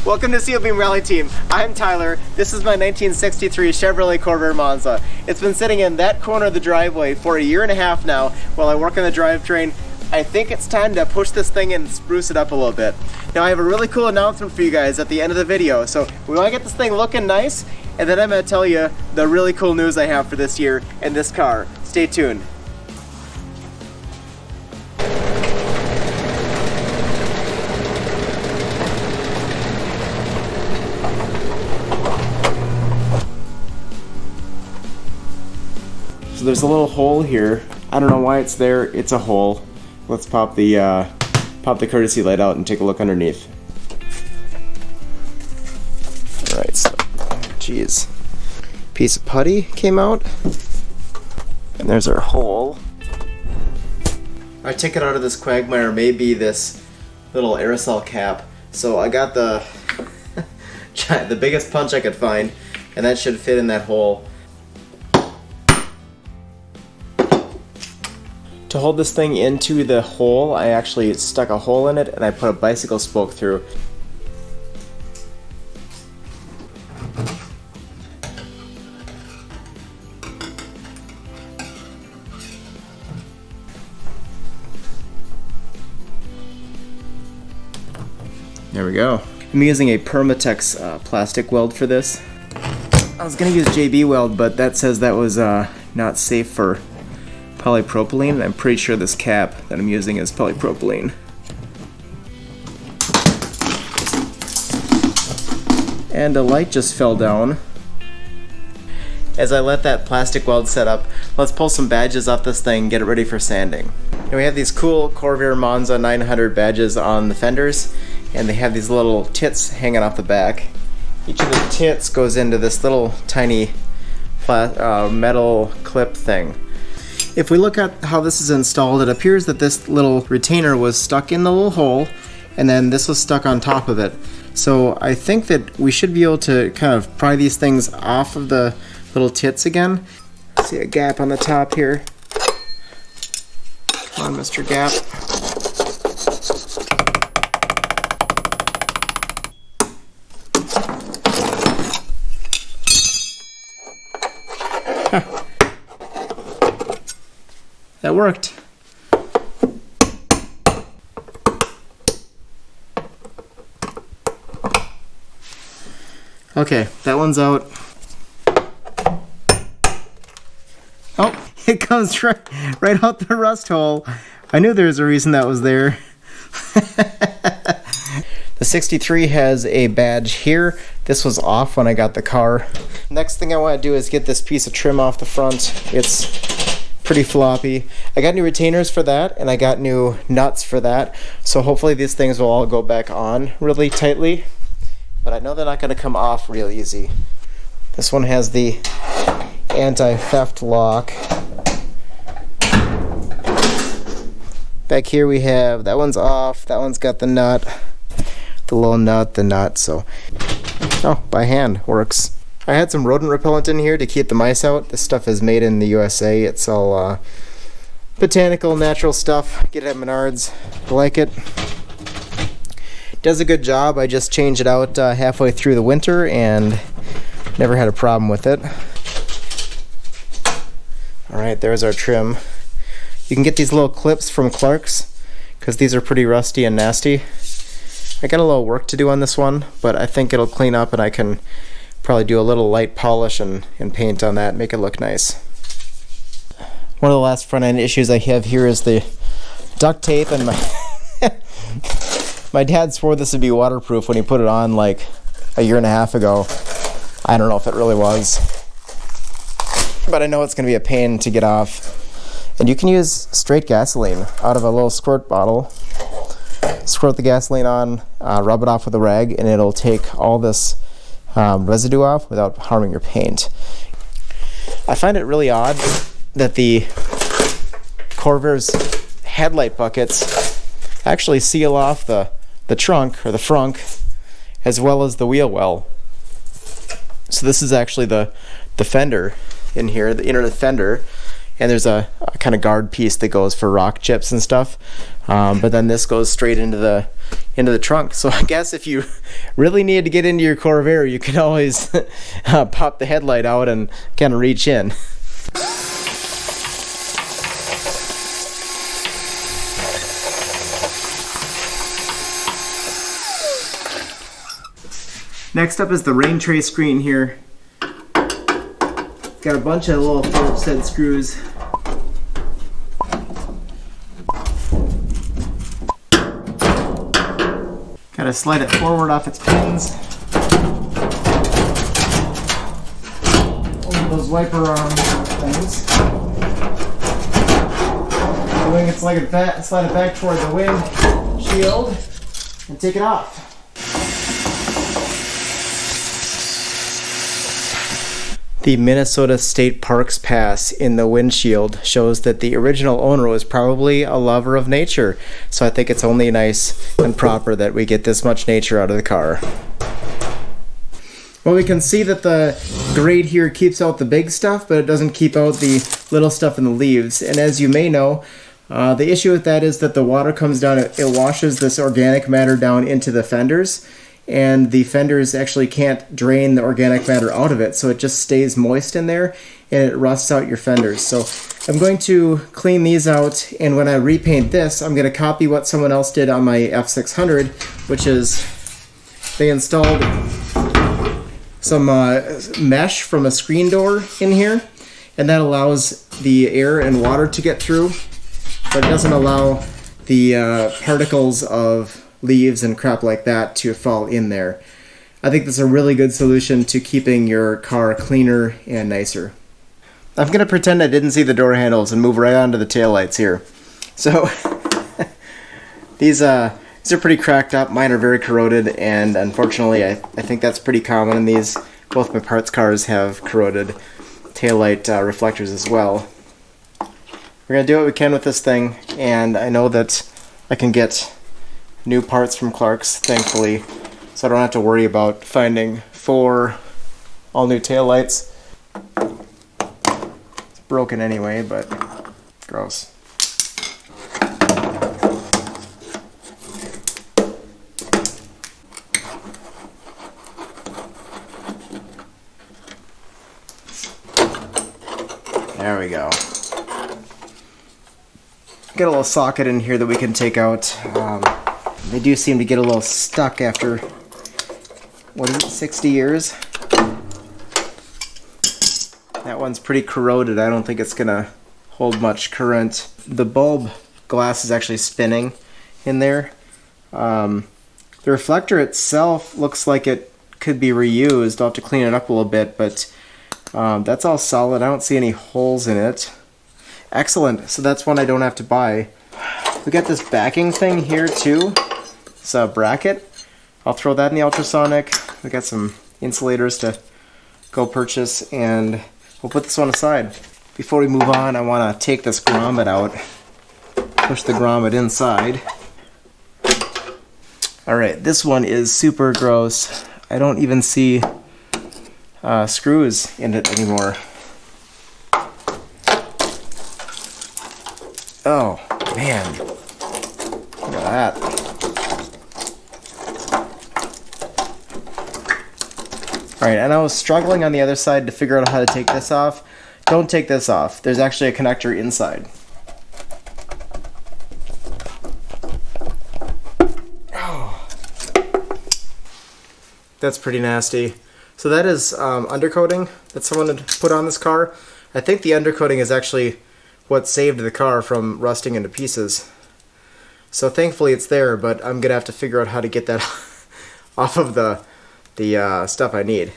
Welcome to Steel Beam Rally Team. I'm Tyler. This is my 1963 Chevrolet Corvair Monza. It's been sitting in that corner of the driveway for a year and a half now while I work on the drivetrain. I think it's time to push this thing and spruce it up a little bit. Now I have a really cool announcement for you guys at the end of the video. So we want to get this thing looking nice, and then I'm going to tell you the really cool news I have for this year and this car. Stay tuned. So there's a little hole here. I don't know why it's there. It's a hole. Let's pop the courtesy light out and take a look underneath. All right, so, geez. Piece of putty came out. And there's our hole. Our ticket out of this quagmire may be this little aerosol cap. So I got the the biggest punch I could find, and that should fit in that hole. To hold this thing into the hole, I actually stuck a hole in it and I put a bicycle spoke through. There we go. I'm using a Permatex plastic weld for this. I was gonna use JB weld, but that says that was not safe for polypropylene. I'm pretty sure this cap that I'm using is polypropylene. And a light just fell down. As I let that plastic weld set up, let's pull some badges off this thing, get it ready for sanding. And we have these cool Corvair Monza 900 badges on the fenders, and they have these little tits hanging off the back. Each of the tits goes into this little tiny metal clip thing. If we look at how this is installed, it appears that this little retainer was stuck in the little hole, and then this was stuck on top of it. So I think that we should be able to kind of pry these things off of the little tits again. See a gap on the top here. Come on, Mr. Gap. That worked. Okay, that one's out. Oh, it comes right out the rust hole. I knew there was a reason that was there. The 63 has a badge here. This was off when I got the car. Next thing I want to do is get this piece of trim off the front. It's pretty floppy. I got new retainers for that, and I got new nuts for that. So hopefully these things will all go back on really tightly. But I know they're not going to come off real easy. This one has the anti-theft lock. Back here we have, that one's off, that one's got the nut, the little nut, the nut, so, oh, by hand, works. I had some rodent repellent in here to keep the mice out. This stuff is made in the USA. It's all botanical, natural stuff. Get it at Menards. I like it. Does a good job. I just changed it out halfway through the winter and never had a problem with it. Alright, there's our trim. You can get these little clips from Clark's because these are pretty rusty and nasty. I got a little work to do on this one, but I think it'll clean up and I can probably do a little light polish and paint on that, make it look nice. One of the last front end issues I have here is the duct tape, and my dad swore this would be waterproof when he put it on like a year and a half ago. I don't know if it really was, but I know it's going to be a pain to get off. And you can use straight gasoline out of a little squirt bottle. Squirt the gasoline on, rub it off with a rag, and it'll take all this residue off without harming your paint. I find it really odd that the Corvair's headlight buckets actually seal off the trunk or the frunk as well as the wheel well. So this is actually the fender in here, the inner fender, and there's a kind of guard piece that goes for rock chips and stuff, but then this goes straight into the into the trunk. So I guess if you really need to get into your Corvair, you can always pop the headlight out and kind of reach in. Next up is the rain tray screen here. Got a bunch of little Phillips head screws. Gotta slide it forward off its pins. Over those wiper arm things. The wing, it's like slide it back toward the windshield and take it off. The Minnesota State Parks Pass in the windshield shows that the original owner was probably a lover of nature. So I think it's only nice and proper that we get this much nature out of the car. Well, we can see that the grate here keeps out the big stuff, but it doesn't keep out the little stuff in the leaves. And as you may know, the issue with that is that the water comes down, it washes this organic matter down into the fenders. And the fenders actually can't drain the organic matter out of it, so it just stays moist in there and it rusts out your fenders. So I'm going to clean these out, and when I repaint this, I'm going to copy what someone else did on my F600, which is they installed some mesh from a screen door in here, and that allows the air and water to get through, but it doesn't allow the particles of leaves and crap like that to fall in there. I think that's a really good solution to keeping your car cleaner and nicer. I'm going to pretend I didn't see the door handles and move right onto the taillights here. So these are pretty cracked up. Mine are very corroded, and unfortunately I think that's pretty common in these. Both my parts cars have corroded taillight reflectors as well. We're going to do what we can with this thing, and I know that I can get new parts from Clark's, thankfully, so I don't have to worry about finding 4 all new taillights. It's broken anyway, but gross. There we go. Got a little socket in here that we can take out. They do seem to get a little stuck after, what is it, 60 years? That one's pretty corroded. I don't think it's gonna hold much current. The bulb glass is actually spinning in there. The reflector itself looks like it could be reused. I'll have to clean it up a little bit, but that's all solid. I don't see any holes in it. Excellent, so that's one I don't have to buy. We got this backing thing here too. It's a bracket. I'll throw that in the ultrasonic. We got some insulators to go purchase, and we'll put this one aside. Before we move on, I want to take this grommet out. Push the grommet inside. Alright, this one is super gross. I don't even see screws in it anymore. Oh, man. Look at that. Alright, and I was struggling on the other side to figure out how to take this off. Don't take this off. There's actually a connector inside. Oh. That's pretty nasty. So that is undercoating that someone had put on this car. I think the undercoating is actually what saved the car from rusting into pieces. So thankfully it's there, but I'm gonna have to figure out how to get that off of the stuff I need.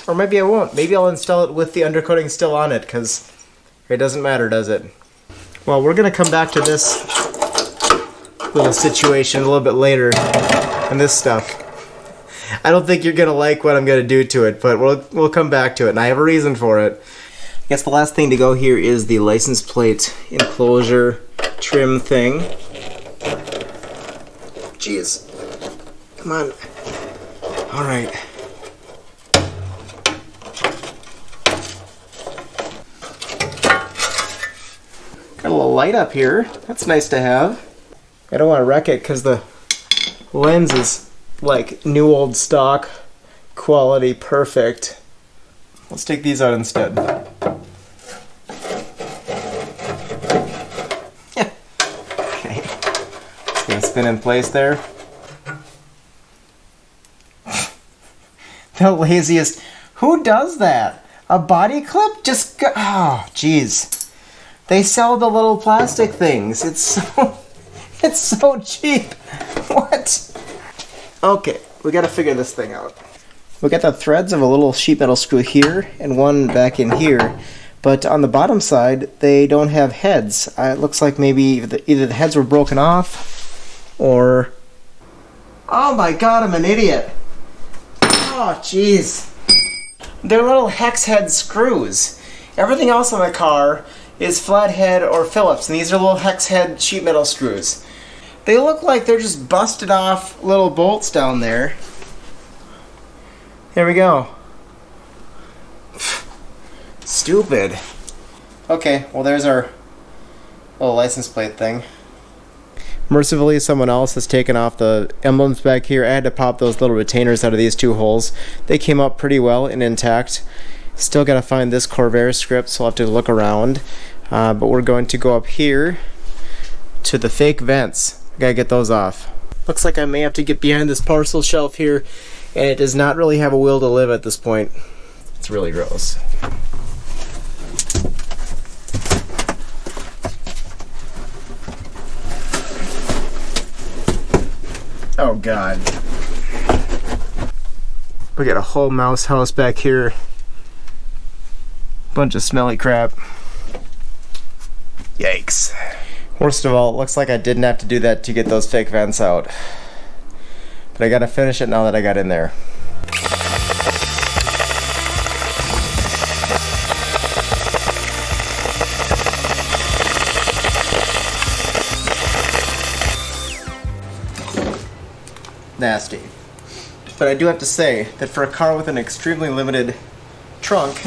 Or maybe I won't. Maybe I'll install it with the undercoating still on it, because it doesn't matter, does it? Well, we're gonna come back to this little situation a little bit later, and this stuff. I don't think you're gonna like what I'm gonna do to it, but we'll come back to it, and I have a reason for it. I guess the last thing to go here is the license plate enclosure trim thing. Jeez. Come on. Alright. Got a little light up here. That's nice to have. I don't want to wreck it because the Lens is like new old stock, quality, perfect. Let's take these out instead. Okay. It's gonna spin in place there. The laziest. Who does that? A body clip? Just go. Oh, jeez. They sell the little plastic things. It's so cheap. What? Okay, we gotta figure this thing out. We got the threads of a little sheet metal screw here and one back in here, but on the bottom side they don't have heads. It looks like maybe either the heads were broken off or... Oh my god, I'm an idiot. Oh jeez. They're little hex head screws. Everything else on the car is flathead or Phillips, and these are little hex head sheet metal screws. They look like they're just busted off little bolts down there. There we go. Stupid. Okay, well there's our little license plate thing. Mercifully, someone else has taken off the emblems back here. I had to pop those little retainers out of these two holes. They came up pretty well and intact. Still gotta find this Corvair script, so I'll have to look around. But we're going to go up here to the fake vents. Gotta get those off. Looks like I may have to get behind this parcel shelf here, and it does not really have a will to live at this point. It's really gross. Oh god. We got a whole mouse house back here. Bunch of smelly crap. Yikes. Worst of all, it looks like I didn't have to do that to get those fake vents out. But I gotta finish it now that I got in there. Nasty. But I do have to say that for a car with an extremely limited trunk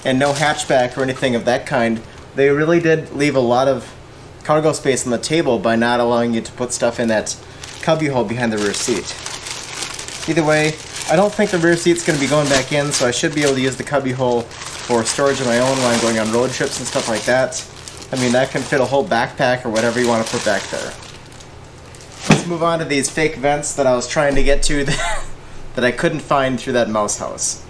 and no hatchback or anything of that kind, they really did leave a lot of cargo space on the table by not allowing you to put stuff in that cubby hole behind the rear seat. Either way, I don't think the rear seat's going to be going back in, so I should be able to use the cubby hole for storage of my own when I'm going on road trips and stuff like that. I mean, that can fit a whole backpack or whatever you want to put back there. Let's move on to these fake vents that I was trying to get to that I couldn't find through that mouse house.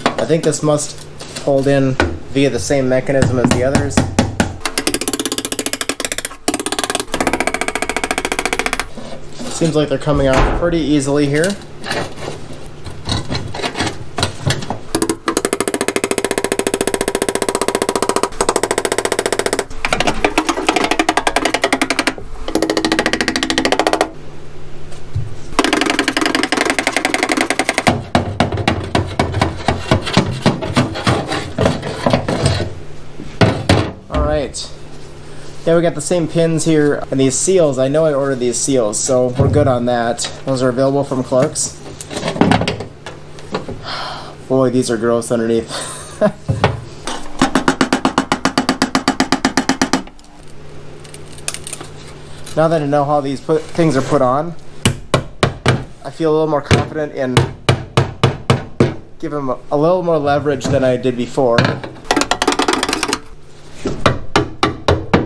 I think this must hold in via the same mechanism as the others. Seems like they're coming out pretty easily here. Alright. Yeah, we got the same pins here, and these seals, I know I ordered these seals, so we're good on that. Those are available from Clark's. Boy, these are gross underneath. Now that I know how these things are put on, I feel a little more confident in giving them a little more leverage than I did before.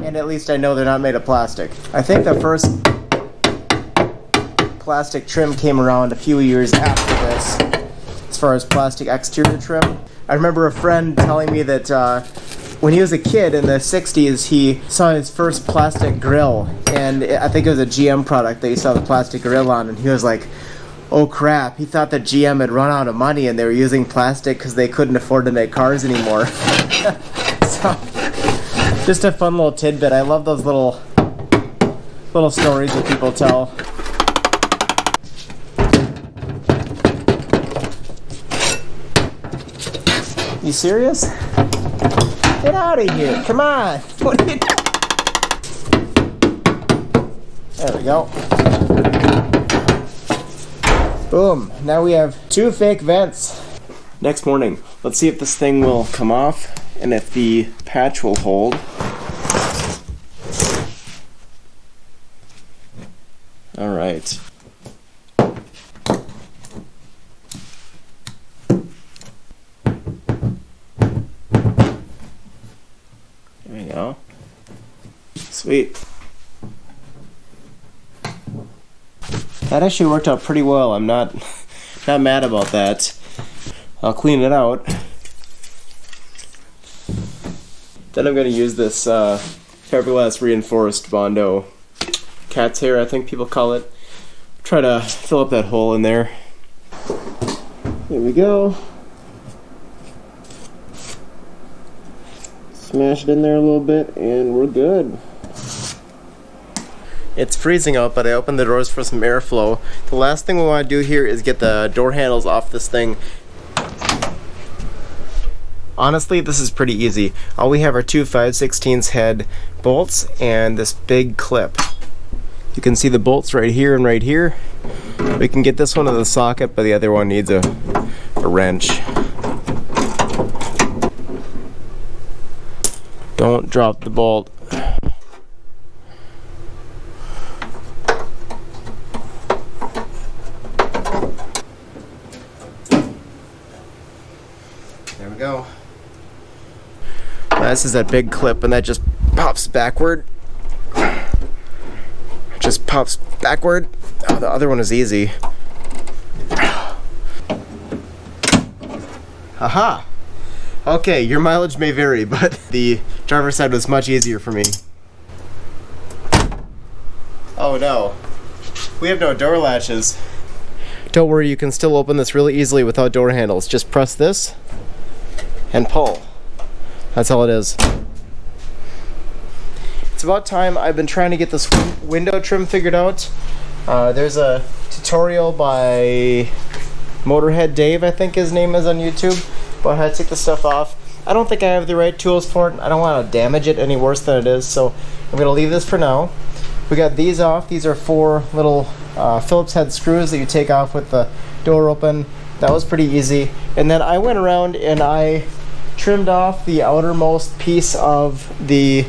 And at least I know they're not made of plastic. I think the first plastic trim came around a few years after this, as far as plastic exterior trim. I remember a friend telling me that when he was a kid in the 60s, he saw his first plastic grill, and I think it was a GM product that he saw the plastic grill on, and he was like, oh crap, he thought that GM had run out of money and they were using plastic because they couldn't afford to make cars anymore. So, just a fun little tidbit. I love those little stories that people tell. You serious? Get out of here. Come on. What are you doing? There we go. Boom. Now we have 2 fake vents. Next morning, let's see if this thing will come off and if the patch will hold. All right. Sweet. That actually worked out pretty well. I'm not mad about that. I'll clean it out. Then I'm going to use this fiberglass reinforced Bondo cat's hair, I think people call it. Try to fill up that hole in there. There we go. Smash it in there a little bit and we're good. It's freezing out, but I opened the doors for some airflow. The last thing we want to do here is get the door handles off this thing. Honestly, this is pretty easy. All we have are two 5/16 head bolts and this big clip. You can see the bolts right here and right here. We can get this one to the socket, but the other one needs a wrench. Don't drop the bolt. There we go. This is that big clip, and that just pops backward. Just pops backward. Oh, the other one is easy. Haha! Okay, your mileage may vary, but the driver's side was much easier for me. Oh no. We have no door latches. Don't worry, you can still open this really easily without door handles. Just press this and pull. That's all it is. It's about time. I've been trying to get this window trim figured out. There's a tutorial by Motorhead Dave, I think his name is, on YouTube, about how to take the stuff off. I don't think I have the right tools for it. I don't want to damage it any worse than it is, so I'm going to leave this for now. We got these off. These are 4 little Phillips head screws that you take off with the door open. That was pretty easy. And then I went around and I trimmed off the outermost piece of the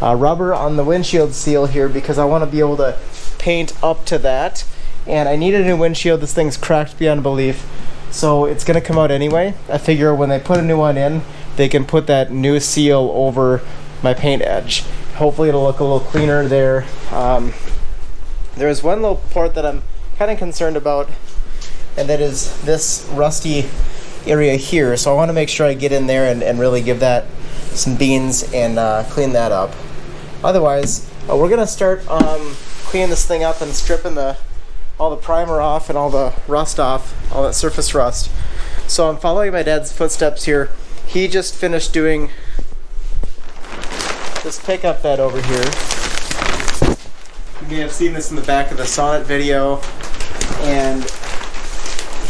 rubber on the windshield seal here because I want to be able to paint up to that. And I need a new windshield. This thing's cracked beyond belief. So it's going to come out anyway. I figure when they put a new one in, they can put that new seal over my paint edge. Hopefully it'll look a little cleaner there. There's one little part that I'm kind of concerned about, and that is this rusty area here. So I want to make sure I get in there and really give that some beans and clean that up. Otherwise, we're going to start cleaning this thing up and stripping all the primer off and all the rust off, all that surface rust. So I'm following my dad's footsteps here. He just finished doing this pickup bed over here. You may have seen this in the back of the Sonnet video. And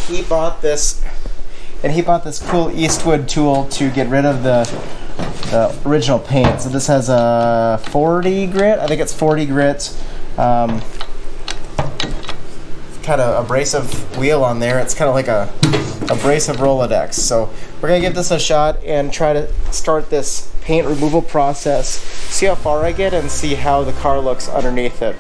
he bought this cool Eastwood tool to get rid of the original paint. So this has a 40 grit. I think it's 40 grit. Kind of abrasive wheel on there. It's kind of like a abrasive Rolodex. So we're gonna give this a shot and try to start this paint removal process, see how far I get and see how the car looks underneath it.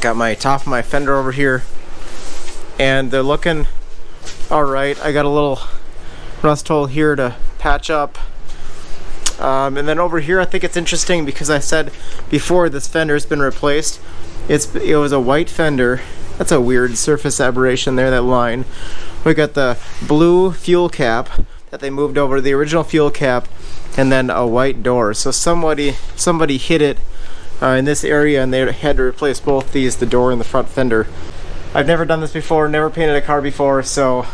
Got my top of my fender over here, and they're looking all right. I got a little rust hole here to patch up. And then over here, I think it's interesting because I said before this fender's been replaced. It was a white fender. That's a weird surface aberration there, that line. We got the blue fuel cap that they moved over, the original fuel cap, and then a white door. So somebody hit it in this area, and they had to replace both these, the door and the front fender. I've never done this before, never painted a car before, so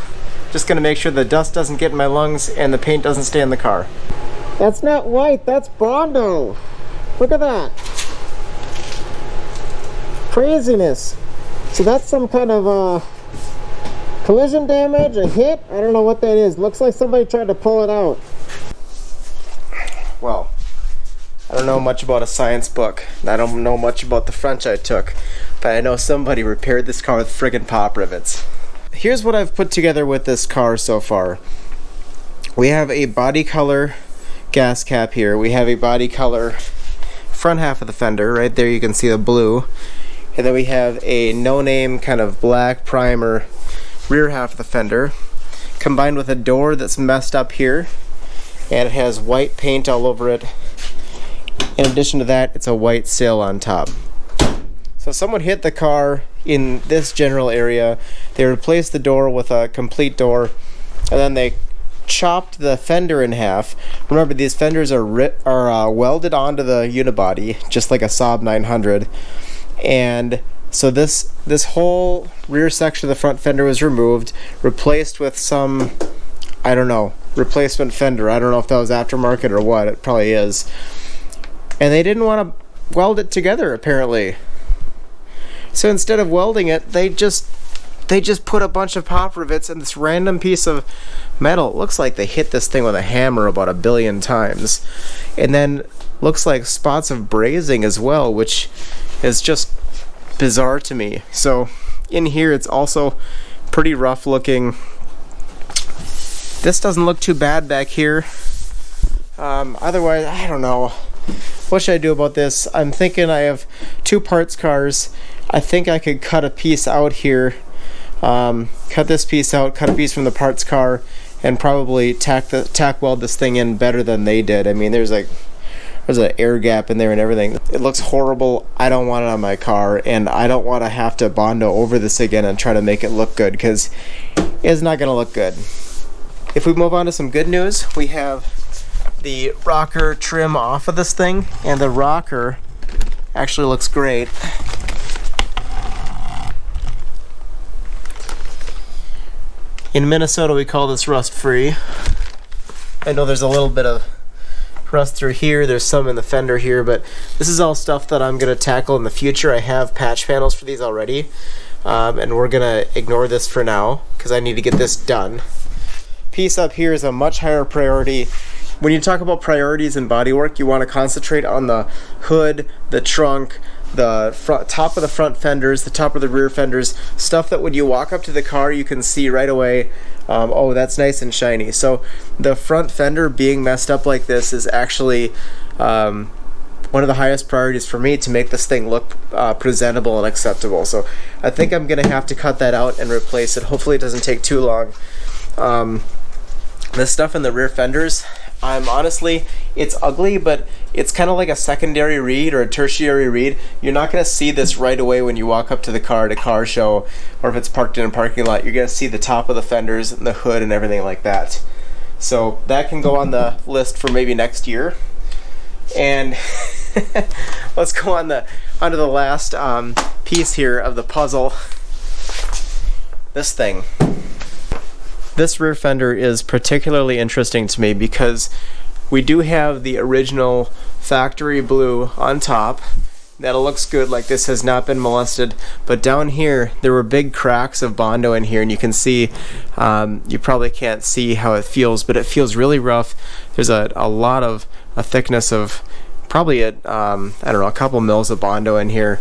just gonna make sure the dust doesn't get in my lungs and the paint doesn't stay in the car. That's not white, that's Bondo. Look at that. Craziness. So that's some kind of collision damage, a hit. I don't know what that is. Looks like somebody tried to pull it out. Well, I don't know much about a science book. I don't know much about the French I took, but I know somebody repaired this car with friggin' pop rivets. Here's what I've put together with this car so far. We have a body color gas cap here. We have a body color front half of the fender. Right there you can see the blue. And then we have a no-name kind of black primer rear half of the fender, combined with a door that's messed up here, and it has white paint all over it. In addition to that, it's a white sail on top. So someone hit the car in this general area. They replaced the door with a complete door, and then they chopped the fender in half. Remember, these fenders are welded onto the unibody, just like a Saab 900. And so this whole rear section of the front fender was removed, replaced with some, I don't know, replacement fender. I don't know if that was aftermarket or what. It probably is. And they didn't want to weld it together, apparently. So instead of welding it, they just put a bunch of pop rivets in this random piece of metal. It looks like they hit this thing with a hammer about 1 billion times. And then looks like spots of brazing as well, which is just bizarre to me. So in here it's also pretty rough looking. This doesn't look too bad back here. Otherwise, I don't know. What should I do about this? I'm thinking I have 2 parts cars. I think I could cut a piece out here. Cut this piece out, cut a piece from the parts car, and probably tack weld this thing in better than they did. I mean, there's an air gap in there and everything. It looks horrible. I don't want it on my car, and I don't want to have to Bondo over this again and try to make it look good, because it's not going to look good. If we move on to some good news, we have the rocker trim off of this thing, and the rocker actually looks great. In Minnesota, we call this rust-free. I know there's a little bit of rust through here, there's some in the fender here, but this is all stuff that I'm going to tackle in the future. I have patch panels for these already, and we're going to ignore this for now because I need to get this done. Piece up here is a much higher priority. When you talk about priorities in bodywork, you want to concentrate on the hood, the trunk, the top of the front fenders, the top of the rear fenders, stuff that when you walk up to the car you can see right away, oh, that's nice and shiny. So the front fender being messed up like this is actually one of the highest priorities for me to make this thing look presentable and acceptable. So I think I'm going to have to cut that out and replace it. Hopefully it doesn't take too long. The stuff in the rear fenders, honestly, it's ugly, but it's kind of like a secondary read or a tertiary read. You're not going to see this right away when you walk up to the car at a car show, or if it's parked in a parking lot. You're going to see the top of the fenders and the hood and everything like that. So that can go on the list for maybe next year. And let's go onto the last piece here of the puzzle. This thing. This rear fender is particularly interesting to me because we do have the original factory blue on top. That looks good, like this has not been molested. But down here, there were big cracks of Bondo in here, and you can see, you probably can't see how it feels, but it feels really rough. There's a lot of a thickness of probably I don't know, a couple mils of Bondo in here.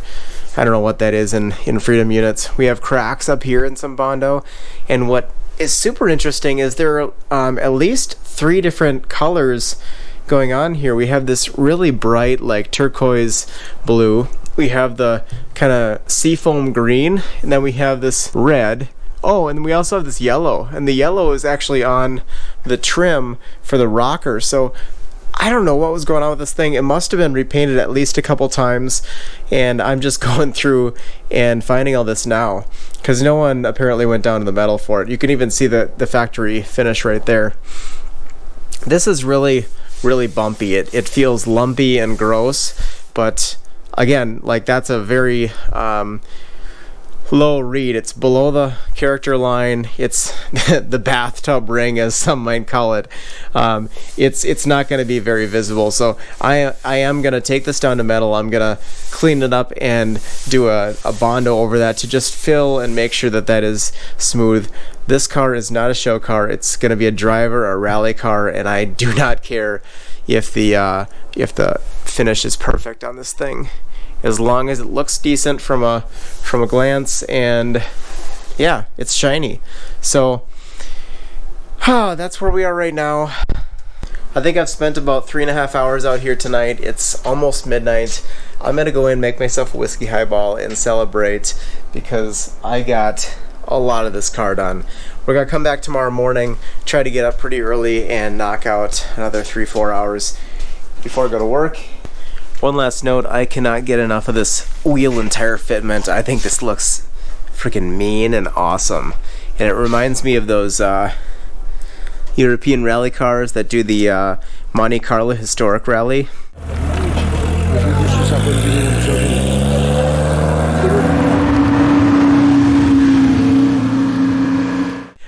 I don't know what that is in Freedom units. We have cracks up here in some Bondo, and what is super interesting is there are at least 3 different colors going on here. We have this really bright, like turquoise blue. We have the kind of seafoam green, and then we have this red. Oh, and we also have this yellow, and the yellow is actually on the trim for the rocker. So I don't know what was going on with this thing. It must have been repainted at least a couple times, and I'm just going through and finding all this now because no one apparently went down to the metal for it. You can even see the factory finish right there. This is really, really bumpy. It feels lumpy and gross, but again, like, that's a very low read. It's below the character line. It's the bathtub ring, as some might call it. It's not going to be very visible. So I am going to take this down to metal. I'm going to clean it up and do a Bondo over that to just fill and make sure that that is smooth. This car is not a show car. It's going to be a driver, a rally car, and I do not care if the finish is perfect on this thing, as long as it looks decent from a glance, and yeah, it's shiny. So that's where we are right now. I think I've spent about 3.5 hours out here tonight. It's almost midnight. I'm gonna go in, make myself a whiskey highball, and celebrate because I got a lot of this car done. We're gonna come back tomorrow morning, try to get up pretty early and knock out another 3-4 hours before I go to work. One last note, I cannot get enough of this wheel and tire fitment. I think this looks freaking mean and awesome. And it reminds me of those European rally cars that do the Monte Carlo Historic Rally.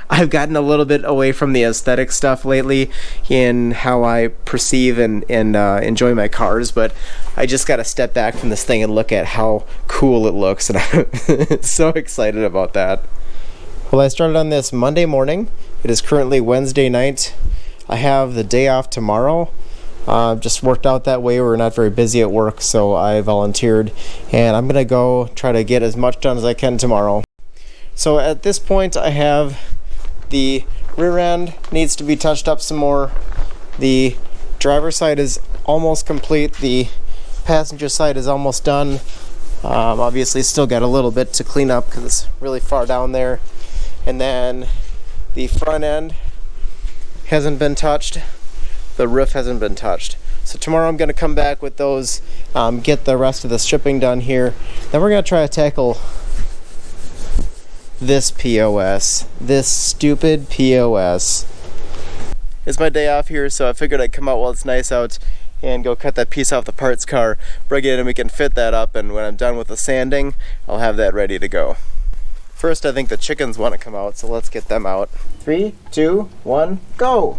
I've gotten a little bit away from the aesthetic stuff lately in how I perceive and enjoy my cars, but I just got to step back from this thing and look at how cool it looks, and I'm so excited about that. Well, I started on this Monday morning. It is currently Wednesday night. I have the day off tomorrow. Just worked out that way. We're not very busy at work, so I volunteered, and I'm gonna go try to get as much done as I can tomorrow. So at this point, I have the rear end needs to be touched up some more. The driver's side is almost complete. The passenger side is almost done. Obviously still got a little bit to clean up because it's really far down there. And then the front end hasn't been touched. The roof hasn't been touched. So tomorrow I'm going to come back with those, get the rest of the stripping done here. Then we're going to try to tackle this POS. This stupid POS. It's my day off here, so I figured I'd come out while it's nice out and go cut that piece off the parts car, bring it in, and we can fit that up, and when I'm done with the sanding, I'll have that ready to go. First, I think the chickens want to come out, so let's get them out. 3, 2, 1, go!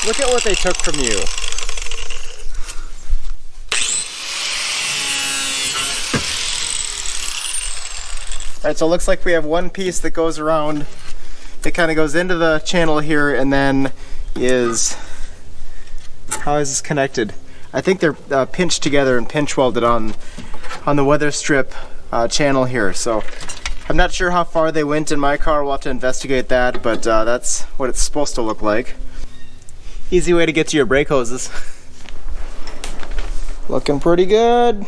Look at what they took from you. Alright, so it looks like we have one piece that goes around. It kind of goes into the channel here and then is... How is this connected? I think they're pinched together and pinch welded on the weather strip channel here. So I'm not sure how far they went in my car. We'll have to investigate that, but that's what it's supposed to look like. Easy way to get to your brake hoses. Looking pretty good.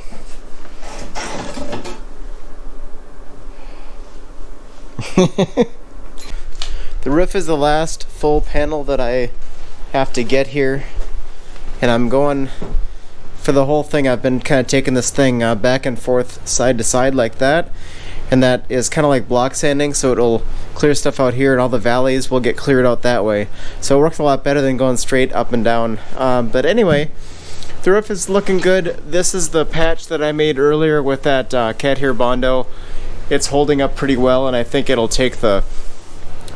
The roof is the last full panel that I have to get here, and I'm going for the whole thing. I've been kind of taking this thing back and forth, side to side like that, and that is kind of like block sanding, so it'll clear stuff out here and all the valleys will get cleared out that way. So it works a lot better than going straight up and down. But anyway, the roof is looking good. This is the patch that I made earlier with that cat hair Bondo. It's holding up pretty well, and I think it'll take the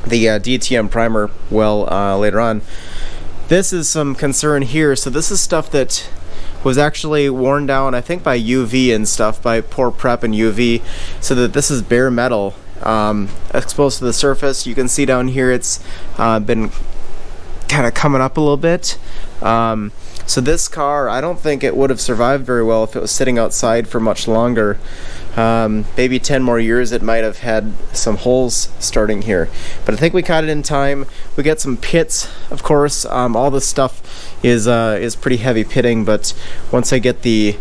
DTM primer well later on. This is some concern here. So this is stuff that was actually worn down, I think, by UV and stuff, by poor prep and UV, so that this is bare metal exposed to the surface. You can see down here it's been kind of coming up a little bit. So this car, I don't think it would have survived very well if it was sitting outside for much longer. Maybe 10 more years it might have had some holes starting here, but I think we caught it in time. We got some pits, of course. All this stuff is pretty heavy pitting, but once I get the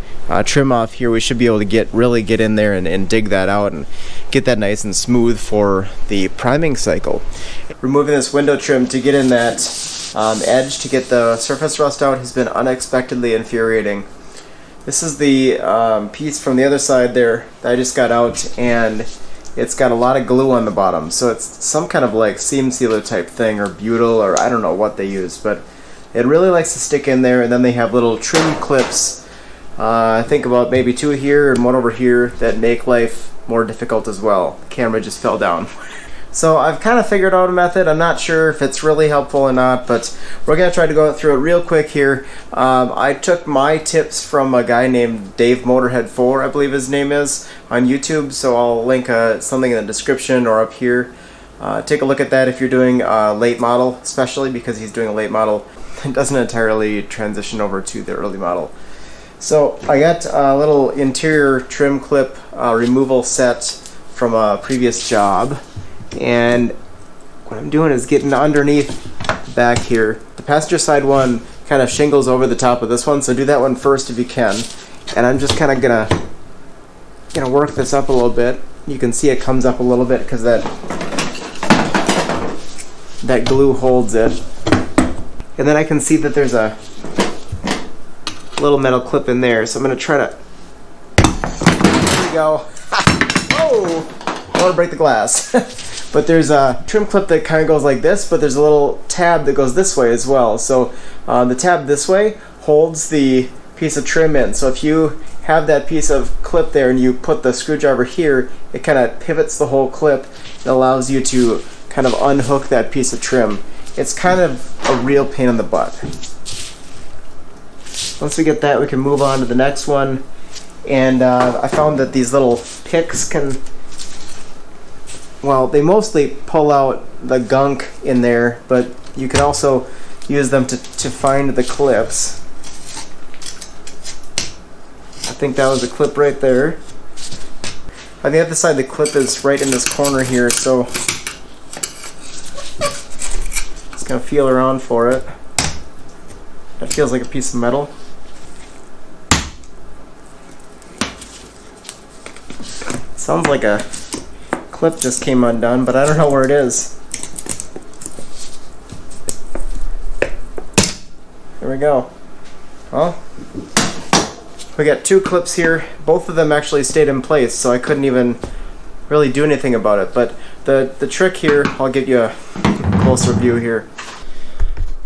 trim off here, we should be able to really get in there and dig that out and get that nice and smooth for the priming cycle. Removing this window trim to get in that edge to get the surface rust out has been unexpectedly infuriating. This is the piece from the other side there that I just got out, and it's got a lot of glue on the bottom, so it's some kind of like seam sealer type thing, or butyl, or I don't know what they use, but it really likes to stick in there. And then they have little trim clips, I think about maybe 2 here and 1 over here, that make life more difficult as well. The camera just fell down. So I've kind of figured out a method. I'm not sure if it's really helpful or not, but we're going to try to go through it real quick here. I took my tips from a guy named Dave Motorhead 4, I believe his name is, on YouTube, so I'll link something in the description or up here. Take a look at that if you're doing a late model, especially because he's doing a late model. It doesn't entirely transition over to the early model. So I got a little interior trim clip removal set from a previous job. And what I'm doing is getting underneath back here. The passenger side one kind of shingles over the top of this one, so do that one first if you can. And I'm just kind of gonna work this up a little bit. You can see it comes up a little bit because that glue holds it. And then I can see that there's a little metal clip in there, so I'm gonna try to. There we go. Oh! I want to break the glass. But there's a trim clip that kind of goes like this, but there's a little tab that goes this way as well. So the tab this way holds the piece of trim in. So if you have that piece of clip there and you put the screwdriver here, it kind of pivots the whole clip and allows you to kind of unhook that piece of trim. It's kind of a real pain in the butt. Once we get that, we can move on to the next one. And I found that these little picks can, well, they mostly pull out the gunk in there, but you can also use them to find the clips. I think that was a clip right there. On the other side, the clip is right in this corner here, so just gonna feel around for it. That feels like a piece of metal. Sounds like a clip just came undone, but I don't know where it is. There we go. Well, we got 2 clips here. Both of them actually stayed in place, so I couldn't even really do anything about it. But the trick here, I'll give you a closer view here.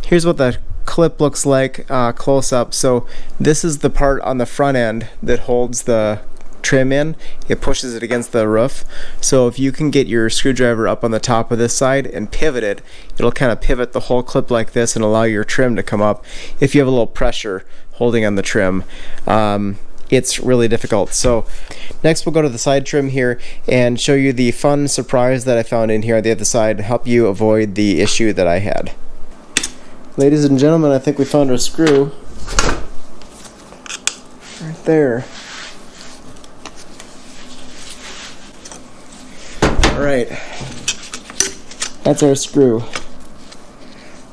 Here's what the clip looks like close up. So this is the part on the front end that holds the trim in. It pushes it against the roof. So if you can get your screwdriver up on the top of this side and pivot it, it'll kind of pivot the whole clip like this and allow your trim to come up. If you have a little pressure holding on the trim, it's really difficult. So next we'll go to the side trim here and show you the fun surprise that I found in here on the other side to help you avoid the issue that I had. Ladies and gentlemen, I think we found our screw right there. Alright, that's our screw.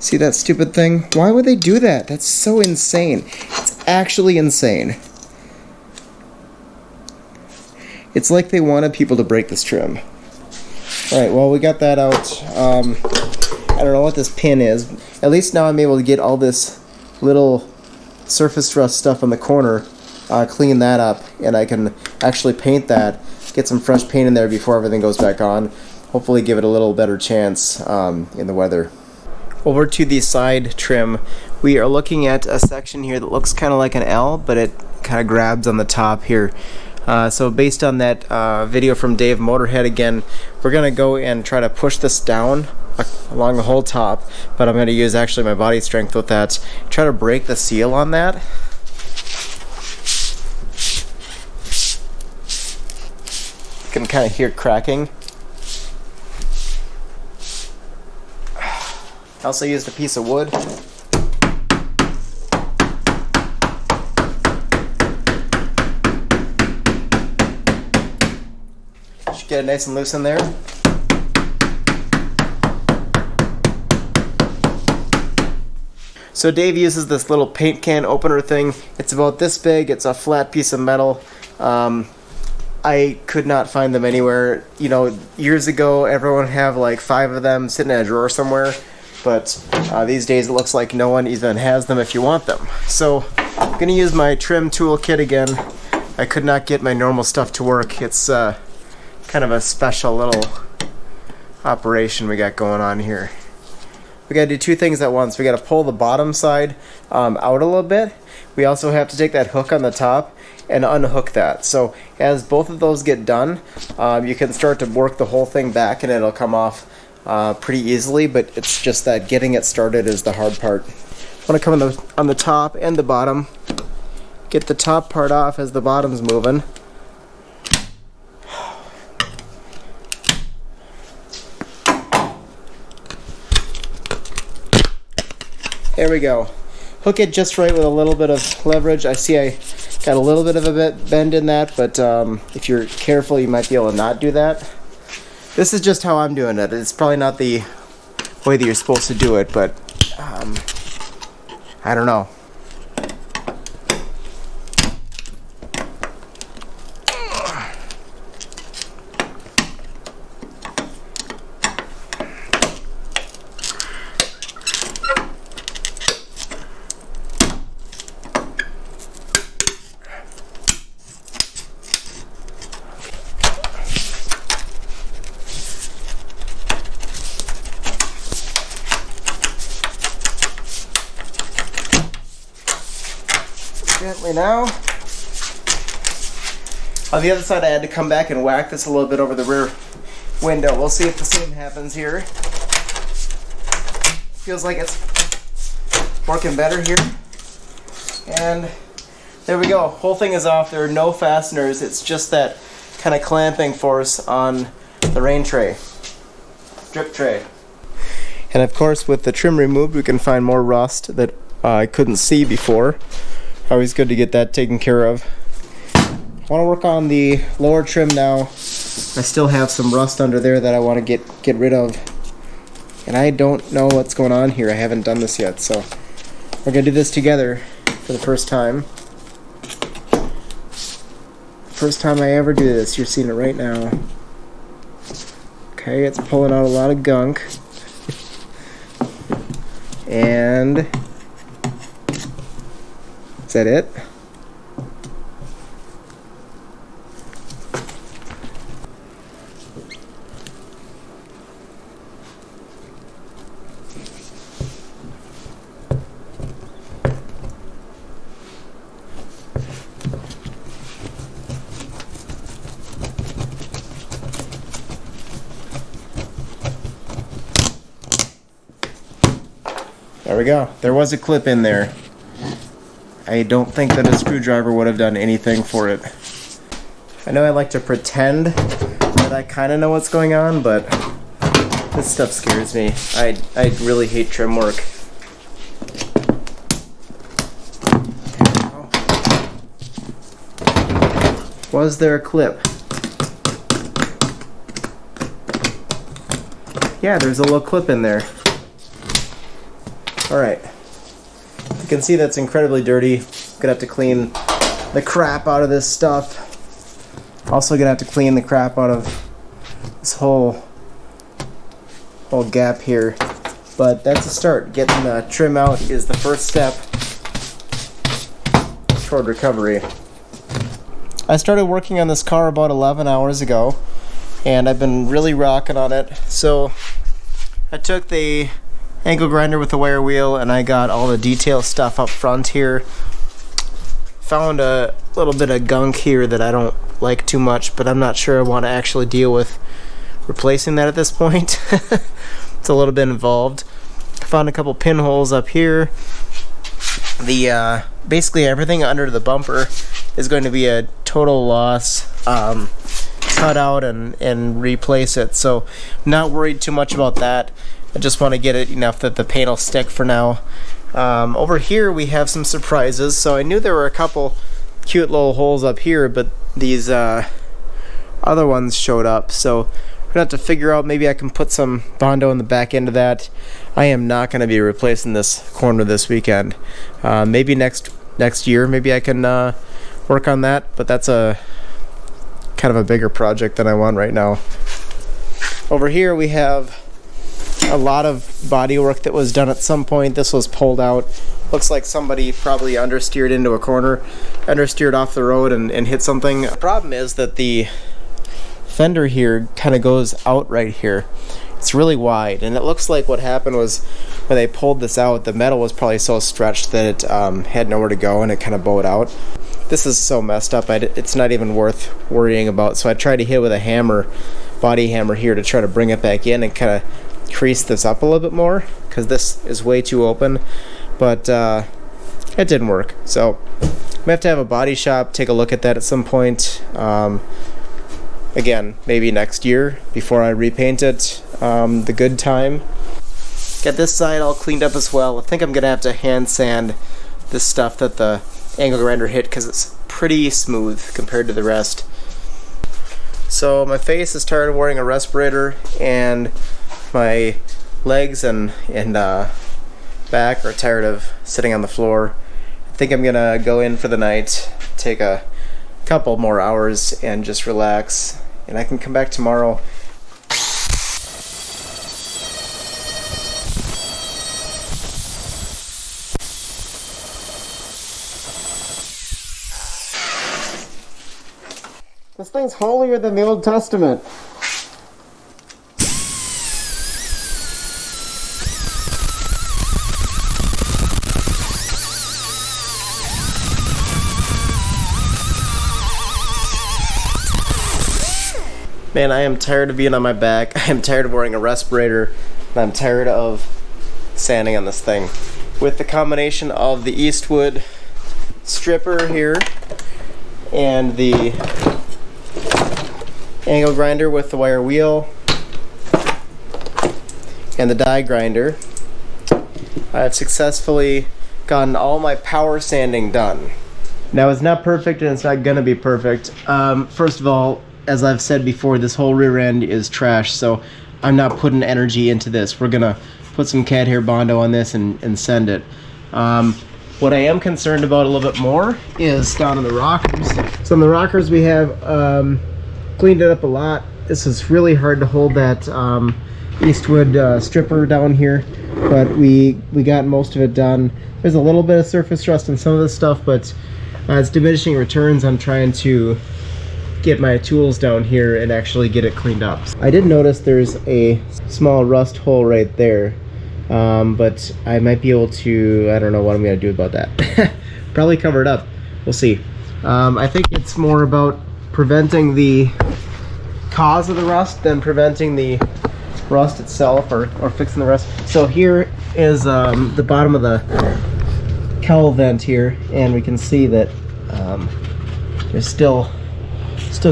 See that stupid thing? Why would they do that? That's so insane. It's actually insane. It's like they wanted people to break this trim. Alright, well, we got that out. I don't know what this pin is. At least now I'm able to get all this little surface rust stuff on the corner, clean that up, and I can actually paint that, get some fresh paint in there before everything goes back on. Hopefully give it a little better chance in the weather. Over to the side trim, we are looking at a section here that looks kind of like an L, but it kind of grabs on the top here. So based on that video from Dave Motorhead again, we're going to go and try to push this down along the whole top, but I'm going to use actually my body strength with that. Try to break the seal on that. can kind of hear it cracking. I also used a piece of wood. Should get it nice and loose in there. So Dave uses this little paint can opener thing. It's about this big. It's a flat piece of metal. I could not find them anywhere. You know, years ago, everyone would have like 5 of them sitting in a drawer somewhere. But these days, it looks like no one even has them if you want them. So I'm going to use my trim tool kit again. I could not get my normal stuff to work. It's kind of a special little operation we got going on here. We got to do 2 things at once. We got to pull the bottom side out a little bit. We also have to take that hook on the top and unhook that. So as both of those get done, you can start to work the whole thing back and it'll come off pretty easily, but it's just that getting it started is the hard part. I want to come on the top and the bottom. Get the top part off as the bottom's moving. There we go. Hook it just right with a little bit of leverage. I see I got a little bit of a bend in that, but if you're careful, you might be able to not do that. This is just how I'm doing it. It's probably not the way that you're supposed to do it, but I don't know. Gently now. On the other side, I had to come back and whack this a little bit over the rear window. We'll see if the same happens here. Feels like it's working better here. And there we go. Whole thing is off. There are no fasteners. It's just that kind of clamping force on the rain tray, drip tray. And of course, with the trim removed, we can find more rust that I couldn't see before. Always good to get that taken care of. I want to work on the lower trim now. I still have some rust under there that I want to get rid of. And I don't know what's going on here. I haven't done this yet, so we're going to do this together for the first time. First time I ever do this. You're seeing it right now. Okay, it's pulling out a lot of gunk. And is that it? There we go. There was a clip in there. I don't think that a screwdriver would have done anything for it. I know I like to pretend that I kind of know what's going on, but this stuff scares me. I really hate trim work. Was there a clip? Yeah, there's a little clip in there. Alright. You can see that's incredibly dirty. Gonna have to clean the crap out of this stuff. Also gonna have to clean the crap out of this whole gap here. But that's a start. Getting the trim out is the first step toward recovery. I started working on this car about 11 hours ago, and I've been really rocking on it. So I took the angle grinder with the wire wheel and I got all the detail stuff up front here. Found a little bit of gunk here that I don't like too much, but I'm not sure I want to actually deal with replacing that at this point. It's a little bit involved. Found a couple pinholes up here. The basically everything under the bumper is going to be a total loss. cut out and replace it. So I'm not worried too much about that. I just want to get it enough that the paint will stick for now. Over here we have some surprises. So I knew there were a couple cute little holes up here, but these other ones showed up. So we're gonna have to figure out, maybe I can put some Bondo in the back end of that. I am not gonna be replacing this corner this weekend. Maybe next year, maybe I can work on that, but that's a kind of a bigger project than I want right now. Over here we have a lot of body work that was done at some point. This was pulled out. Looks like somebody probably understeered into a corner, understeered off the road and hit something. The problem is that the fender here kind of goes out right here. It's really wide, and it looks like what happened was when they pulled this out, the metal was probably so stretched that it had nowhere to go and it kind of bowed out. This is so messed up, it's not even worth worrying about. So I tried to hit with a hammer, body hammer here, to try to bring it back in and kind of crease this up a little bit more, because this is way too open. But it didn't work. So I'm gonna have to have a body shop take a look at that at some point. Again, maybe next year before I repaint it the good time. Got this side all cleaned up as well. I think I'm gonna have to hand sand this stuff that the angle grinder hit, because it's pretty smooth compared to the rest. So my face is tired of wearing a respirator, and my legs and back are tired of sitting on the floor. I think I'm gonna go in for the night, take a couple more hours and just relax, and I can come back tomorrow. This thing's holier than the Old Testament. Man, I am tired of being on my back. I am tired of wearing a respirator. And I'm tired of sanding on this thing. With the combination of the Eastwood stripper here and the angle grinder with the wire wheel and the die grinder, I have successfully gotten all my power sanding done. Now, it's not perfect and it's not gonna be perfect. First of all, as I've said before, this whole rear end is trash, so I'm not putting energy into this. We're gonna put some cat hair Bondo on this and send it. What I am concerned about a little bit more is down in the rockers. So in the rockers we have cleaned it up a lot. This is really hard to hold that Eastwood stripper down here, but we got most of it done. There's a little bit of surface rust on some of this stuff, but it's diminishing returns. I'm trying to get my tools down here and actually get it cleaned up. I did notice there's a small rust hole right there, but I might be able to, I don't know what I'm gonna do about that. Probably cover it up, we'll see. I think it's more about preventing the cause of the rust than preventing the rust itself, or fixing the rust. So here is the bottom of the cowl vent here, and we can see that there's still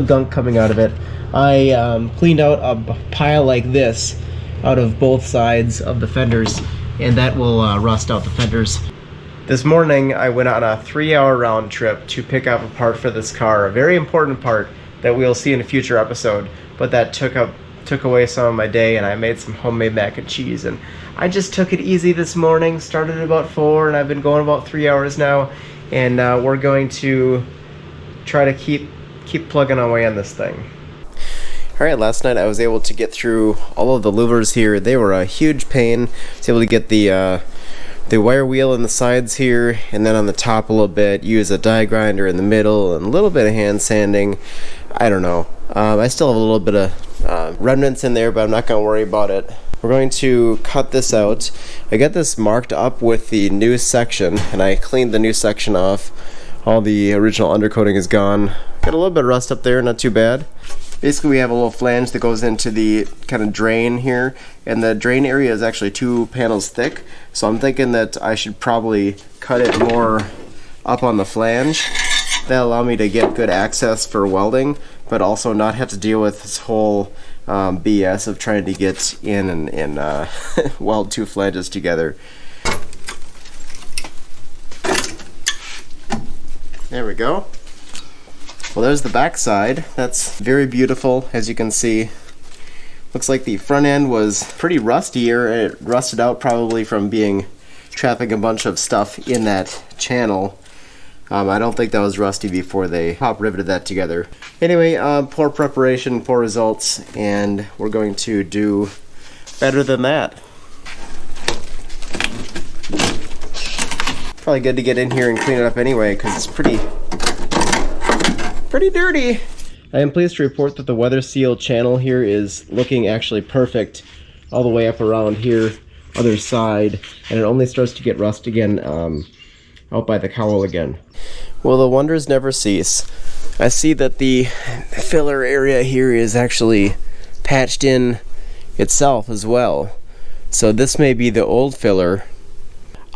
gunk coming out of it. I cleaned out a pile like this out of both sides of the fenders, and that will rust out the fenders. This morning I went on a 3-hour round trip to pick up a part for this car, a very important part that we'll see in a future episode, but that took away some of my day, and I made some homemade mac and cheese, and I just took it easy this morning. Started at about 4 and I've been going about 3 hours now, and we're going to try to keep plugging away on this thing. Alright, last night I was able to get through all of the louvers here. They were a huge pain. I was able to get the wire wheel in the sides here, and then on the top a little bit, use a die grinder in the middle, and a little bit of hand sanding. I don't know. I still have a little bit of remnants in there, but I'm not going to worry about it. We're going to cut this out. I got this marked up with the new section, and I cleaned the new section off. All the original undercoating is gone. Got a little bit of rust up there, not too bad. Basically we have a little flange that goes into the kind of drain here, and the drain area is actually 2 panels thick, so I'm thinking that I should probably cut it more up on the flange. That'll allow me to get good access for welding, but also not have to deal with this whole BS of trying to get in and weld two flanges together. There we go. Well, there's the back side. That's very beautiful, as you can see. Looks like the front end was pretty rusty, or it rusted out probably from trapping a bunch of stuff in that channel. I don't think that was rusty before they hot riveted that together. Anyway, poor preparation, poor results, and we're going to do better than that. Probably good to get in here and clean it up anyway, because it's pretty dirty. I am pleased to report that the weather seal channel here is looking actually perfect all the way up around here, other side, and it only starts to get rust again out by the cowl again. Well, the wonders never cease. I see that the filler area here is actually patched in itself as well. So this may be the old filler.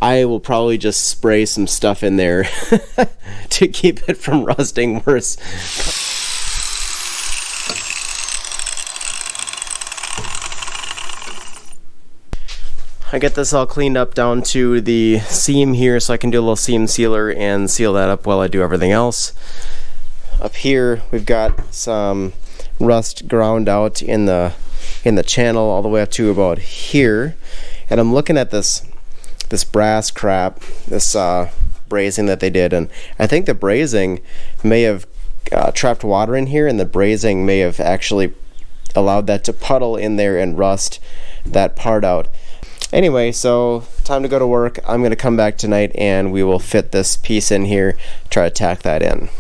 I will probably just spray some stuff in there to keep it from rusting worse. I get this all cleaned up down to the seam here, so I can do a little seam sealer and seal that up while I do everything else. Up here we've got some rust ground out in the channel all the way up to about here, and I'm looking at this brass crap, this brazing that they did, and I think the brazing may have trapped water in here, and the brazing may have actually allowed that to puddle in there and rust that part out. Anyway, so time to go to work. I'm going to come back tonight and we will fit this piece in here, try to tack that in.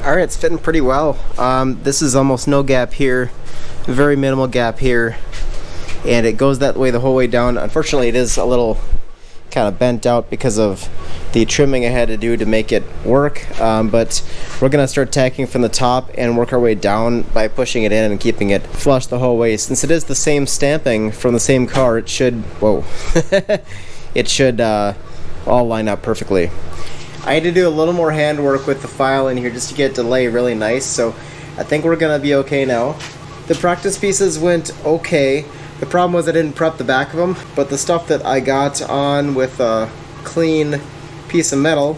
Alright, it's fitting pretty well. This is almost no gap here, very minimal gap here, and it goes that way the whole way down. Unfortunately, it is a little kind of bent out because of the trimming I had to do to make it work, but we're gonna start tacking from the top and work our way down by pushing it in and keeping it flush the whole way. Since it is the same stamping from the same car, it should it should all line up perfectly. I had to do a little more handwork with the file in here just to get it to lay really nice, so I think we're gonna be okay now. The practice pieces went okay. The problem was I didn't prep the back of them, but the stuff that I got on with a clean piece of metal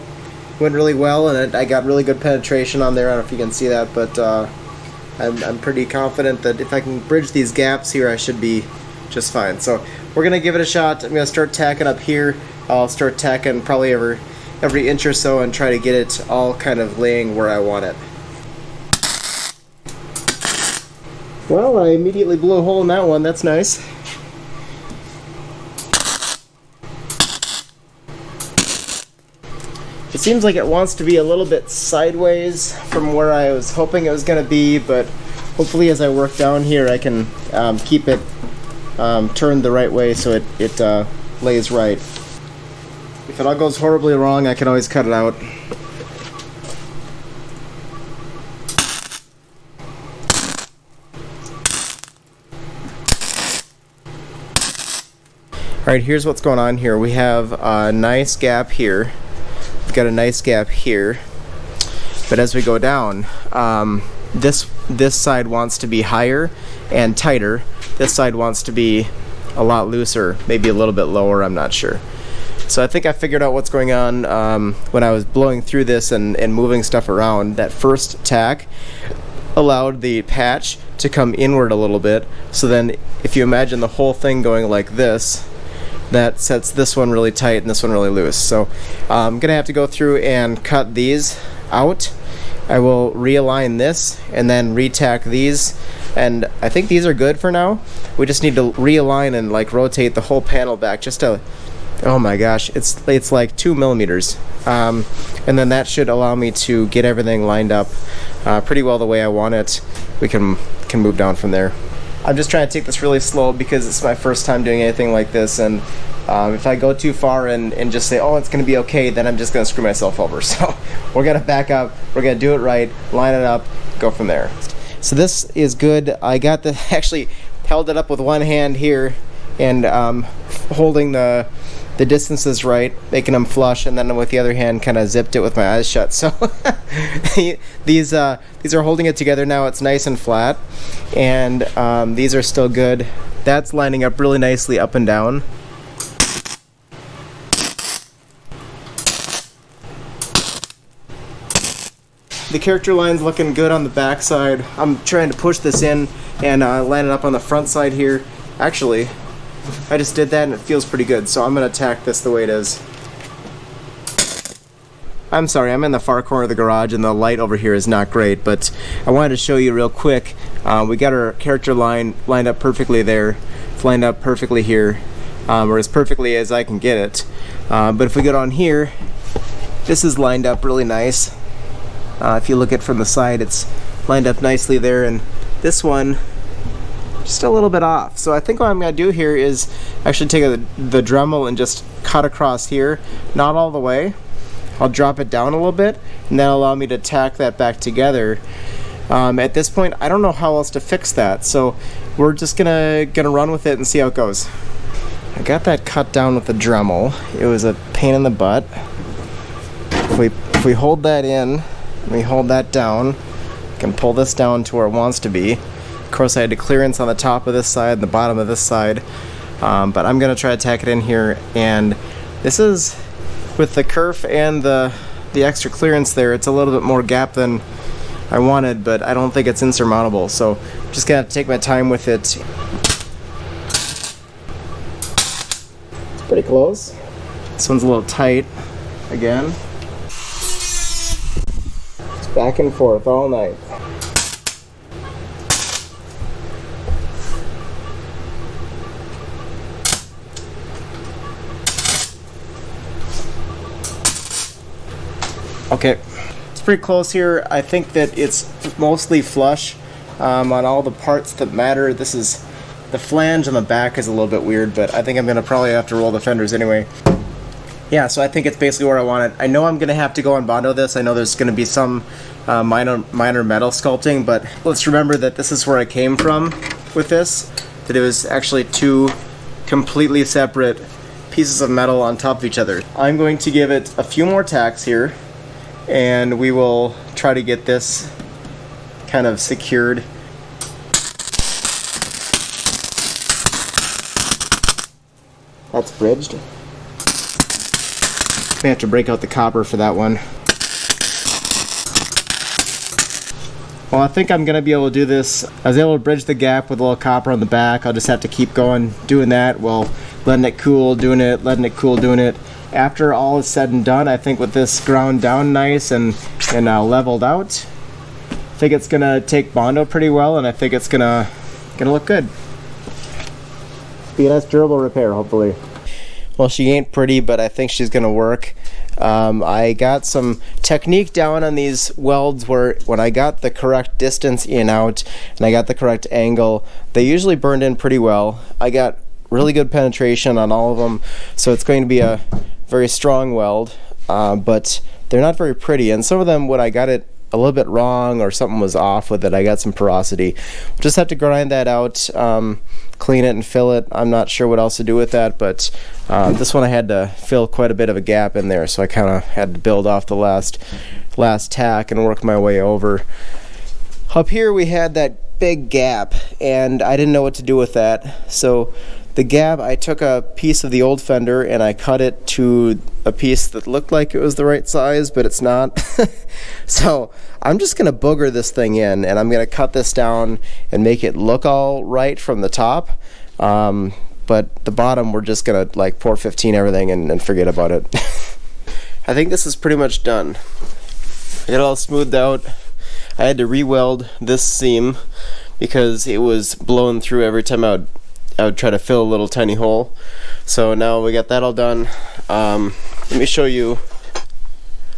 went really well, and I got really good penetration on there. I don't know if you can see that, but I'm pretty confident that if I can bridge these gaps here, I should be just fine. So we're gonna give it a shot. I'm gonna start tacking up here. I'll start tacking probably every inch or so and try to get it all kind of laying where I want it. Well, I immediately blew a hole in that one. That's nice. It seems like it wants to be a little bit sideways from where I was hoping it was going to be, but hopefully as I work down here I can keep it turned the right way so it lays right. If it all goes horribly wrong, I can always cut it out. Alright, here's what's going on here. We have a nice gap here. We've got a nice gap here. But as we go down, this side wants to be higher and tighter. This side wants to be a lot looser, maybe a little bit lower, I'm not sure. So I think I figured out what's going on when I was blowing through this and moving stuff around. That first tack allowed the patch to come inward a little bit. So then if you imagine the whole thing going like this, that sets this one really tight and this one really loose. So I'm gonna have to go through and cut these out. I will realign this and then retack these, and I think these are good for now. We just need to realign and like rotate the whole panel back just to, oh my gosh, it's like 2 millimeters, and then that should allow me to get everything lined up pretty well the way I want it. We can move down from there. I'm just trying to take this really slow because it's my first time doing anything like this, and if I go too far and just say, oh, it's going to be okay, then I'm just going to screw myself over. So we're going to back up, we're going to do it right, line it up, go from there. So this is good. I got actually held it up with one hand here and holding the the distances right, making them flush, and then with the other hand kind of zipped it with my eyes shut. So these are holding it together now. It's nice and flat, and these are still good. That's lining up really nicely up and down. The character line's looking good on the back side. I'm trying to push this in and line it up on the front side here. Actually, I just did that and it feels pretty good, so I'm going to tack this the way it is. I'm sorry, I'm in the far corner of the garage and the light over here is not great, but I wanted to show you real quick. We got our character line lined up perfectly there. It's lined up perfectly here, or as perfectly as I can get it. But if we go down here, this is lined up really nice. If you look at it from the side, it's lined up nicely there, and this one just a little bit off. So I think what I'm going to do here is actually take the Dremel and just cut across here, not all the way. I'll drop it down a little bit, and that'll allow me to tack that back together. At this point, I don't know how else to fix that, so we're just gonna run with it and see how it goes. I got that cut down with the Dremel. It was a pain in the butt. If we hold that in, we hold that down, we can pull this down to where it wants to be. Of course, I had the clearance on the top of this side and the bottom of this side, but I'm going to try to tack it in here, and this is, with the kerf and the extra clearance there, it's a little bit more gap than I wanted, but I don't think it's insurmountable, so I'm just going to take my time with it. It's pretty close. This one's a little tight, again. Back and forth all night. Okay, it's pretty close here. I think that it's mostly flush on all the parts that matter. This is, the flange on the back is a little bit weird, but I think I'm gonna probably have to roll the fenders anyway. Yeah, so I think it's basically where I want it. I know I'm going to have to go on Bondo this. I know there's going to be some minor metal sculpting, but let's remember that this is where I came from with this, that it was actually two completely separate pieces of metal on top of each other. I'm going to give it a few more tacks here, and we will try to get this kind of secured. That's bridged. May have to break out the copper for that one. Well, I think I'm going to be able to do this. I was able to bridge the gap with a little copper on the back. I'll just have to keep going doing that while letting it cool, doing it, letting it cool, doing it. After all is said and done, I think with this ground down nice and leveled out, I think it's going to take Bondo pretty well, and I think it's going to look good. Be a nice durable repair, hopefully. Well, she ain't pretty, but I think she's gonna work. I got some technique down on these welds where when I got the correct distance in out and I got the correct angle, they usually burned in pretty well. I got really good penetration on all of them, so it's going to be a very strong weld, but they're not very pretty, and some of them, when I got it a little bit wrong or something was off with it, I got some porosity. Just have to grind that out, clean it and fill it. I'm not sure what else to do with that, but this one I had to fill quite a bit of a gap in there, so I kind of had to build off the last tack and work my way over. Up here we had that big gap, and I didn't know what to do with that, so the gap, I took a piece of the old fender and I cut it to a piece that looked like it was the right size, but it's not. So I'm just gonna booger this thing in, and I'm gonna cut this down and make it look all right from the top, but the bottom we're just gonna like pour 15 everything and forget about it. I think this is pretty much done. I got it all smoothed out. I had to re-weld this seam because it was blowing through every time I would try to fill a little tiny hole. So now we got that all done. Let me show you.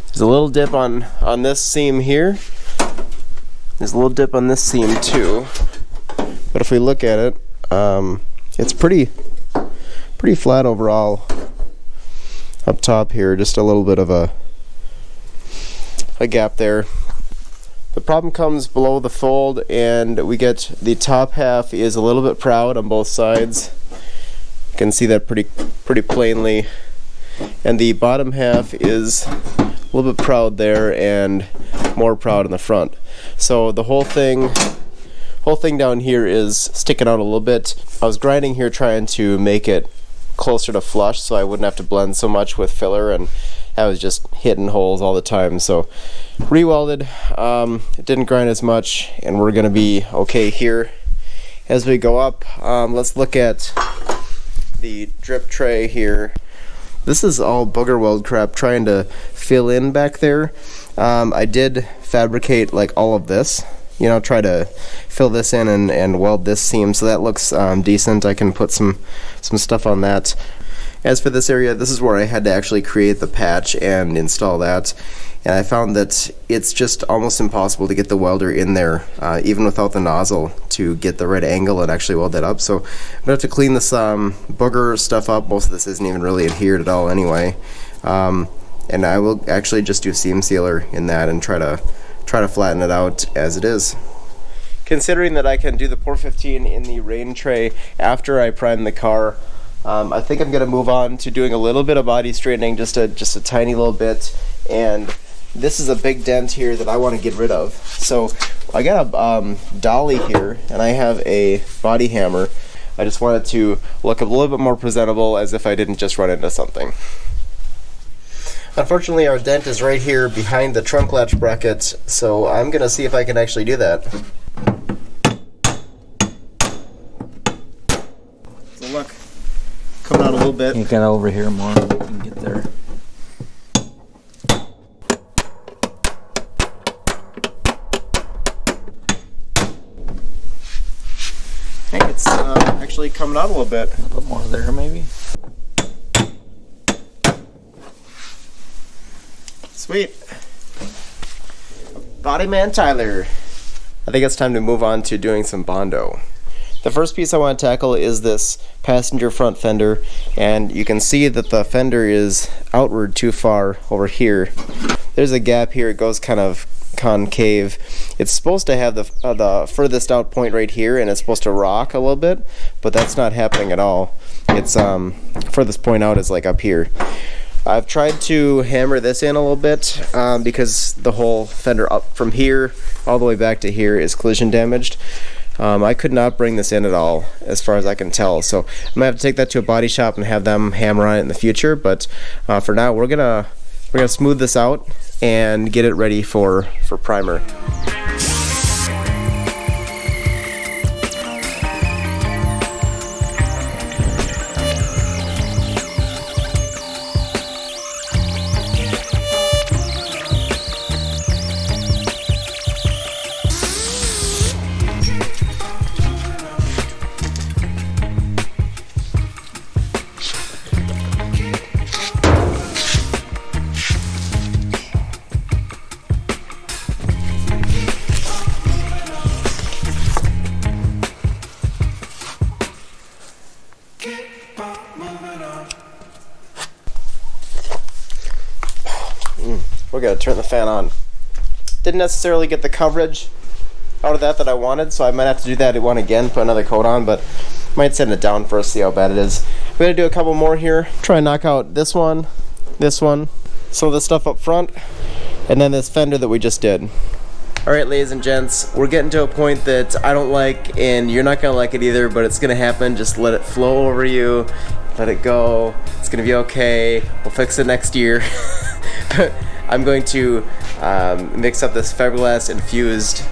There's a little dip on this seam here. There's a little dip on this seam too. But if we look at it, it's pretty flat overall. Up top here, just a little bit of a gap there. The problem comes below the fold, and we get the top half is a little bit proud on both sides. You can see that pretty plainly. and the bottom half is a little bit proud there and more proud in the front. So the whole thing down here is sticking out a little bit. I was grinding here trying to make it closer to flush so I wouldn't have to blend so much with filler, and I was just hitting holes all the time. So re-welded, it didn't grind as much, and we're gonna be okay here. As we go up, let's look at the drip tray here. This is all booger weld crap trying to fill in back there. I did fabricate like all of this, you know, try to fill this in and weld this seam, so that looks decent. I can put some stuff on that. As for this area, this is where I had to actually create the patch and install that, and I found that it's just almost impossible to get the welder in there, even without the nozzle, to get the right angle and actually weld that up. So I'm gonna have to clean this booger stuff up. Most of this isn't even really adhered at all anyway, and I will actually just do seam sealer in that and try to flatten it out as it is. Considering that I can do the pour 15 in the rain tray after I prime the car, I think I'm going to move on to doing a little bit of body straightening, just a tiny little bit, and this is a big dent here that I want to get rid of. So I got a dolly here, and I have a body hammer. I just want it to look a little bit more presentable, as if I didn't just run into something. Unfortunately, our dent is right here behind the trunk latch bracket, so I'm going to see if I can actually do that. So look, coming out a little bit. You get over here more, you can get there. I think it's actually coming out a little bit. A little more there, maybe. Sweet. Body man Tyler. I think it's time to move on to doing some Bondo. The first piece I want to tackle is this passenger front fender, and you can see that the fender is outward too far over here. There's a gap here, it goes kind of concave. It's supposed to have the furthest out point right here, and it's supposed to rock a little bit, but that's not happening at all. It's furthest point out is like up here. I've tried to hammer this in a little bit because the whole fender up from here all the way back to here is collision damaged. I could not bring this in at all, as far as I can tell. So I'm gonna have to take that to a body shop and have them hammer on it in the future. But for now, we're gonna smooth this out and get it ready for primer. We're gonna turn the fan on. Didn't necessarily get the coverage out of that I wanted, so I might have to do that one again, put another coat on, but might send it down first, see how bad it is. I'm gonna do a couple more here, try and knock out this one, some of the stuff up front, and then this fender that we just did. Alright, ladies and gents, we're getting to a point that I don't like, and you're not gonna like it either, but it's gonna happen. Just let it flow over you, let it go, it's gonna be okay, we'll fix it next year. I'm going to mix up this fiberglass infused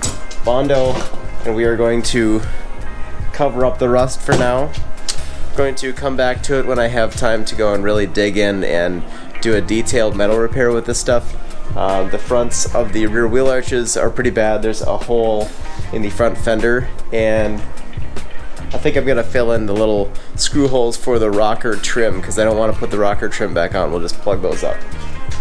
Bondo, and we are going to cover up the rust for now. I'm going to come back to it when I have time to go and really dig in and do a detailed metal repair with this stuff. The fronts of the rear wheel arches are pretty bad. There's a hole in the front fender, and I think I'm gonna fill in the little screw holes for the rocker trim, because I don't want to put the rocker trim back on. We'll just plug those up.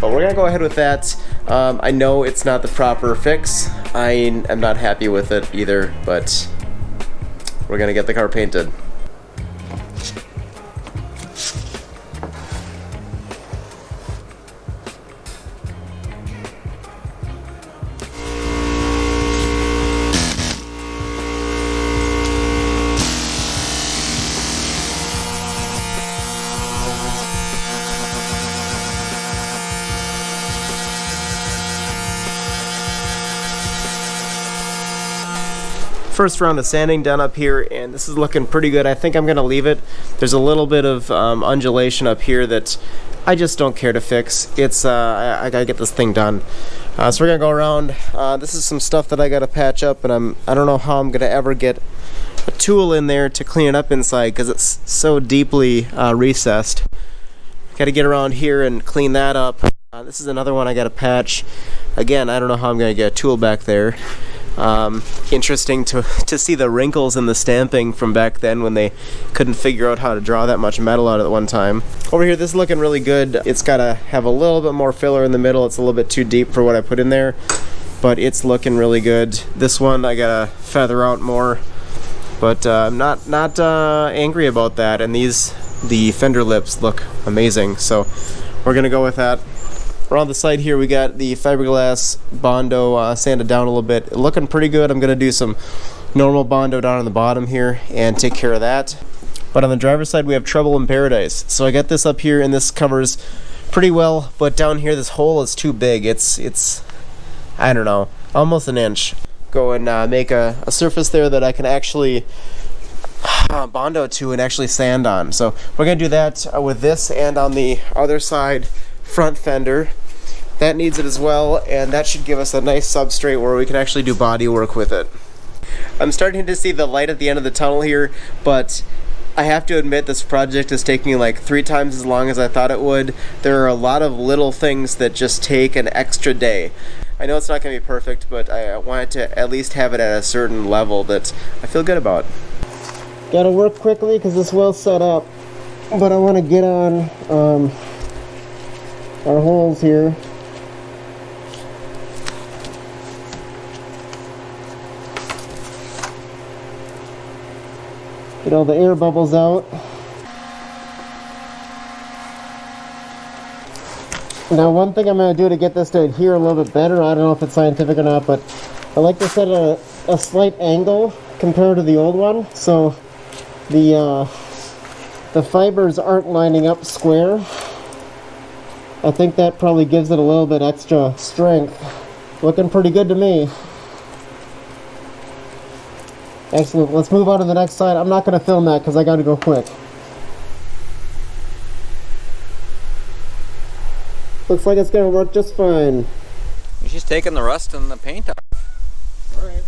But we're gonna go ahead with that. I know it's not the proper fix. I am not happy with it either, but we're gonna get the car painted. first round of sanding done up here, and this is looking pretty good. I think I'm gonna leave it. There's a little bit of undulation up here that I just don't care to fix. It's I gotta get this thing done. So we're gonna go around. This is some stuff that I gotta patch up, and I don't know how I'm gonna ever get a tool in there to clean it up inside because it's so deeply recessed. Gotta get around here and clean that up. This is another one I gotta patch. Again, I don't know how I'm gonna get a tool back there. Interesting to see the wrinkles in the stamping from back then when they couldn't figure out how to draw that much metal out at one time. Over here, this is looking really good. It's gotta have a little bit more filler in the middle. It's a little bit too deep for what I put in there, but it's looking really good. This one I gotta feather out more, but I'm not angry about that. And the fender lips look amazing, so we're gonna go with that. Around the side here, we got the fiberglass Bondo sanded down a little bit. Looking pretty good. I'm gonna do some normal Bondo down on the bottom here and take care of that. But on the driver's side, we have Trouble in Paradise. So I got this up here, and this covers pretty well. But down here, this hole is too big. It's I don't know, almost an inch. Go and make a surface there that I can actually Bondo to and actually sand on. So we're gonna do that with this, and on the other side, front fender, that needs it as well, and that should give us a nice substrate where we can actually do body work with it. I'm starting to see the light at the end of the tunnel here, but I have to admit this project is taking like 3 times as long as I thought it would. There are a lot of little things that just take an extra day. I know it's not going to be perfect, but I wanted to at least have it at a certain level that I feel good about. Gotta work quickly because it's well set up, but I want to get on our holes here. Get all the air bubbles out. Now, one thing I'm going to do to get this to adhere a little bit better, I don't know if it's scientific or not, but I like to set a slight angle compared to the old one, so the fibers aren't lining up square. I think that probably gives it a little bit extra strength. Looking pretty good to me. Excellent. Let's move on to the next side. I'm not going to film that because I got to go quick. Looks like it's going to work just fine. You're just taking the rust and the paint off. All right.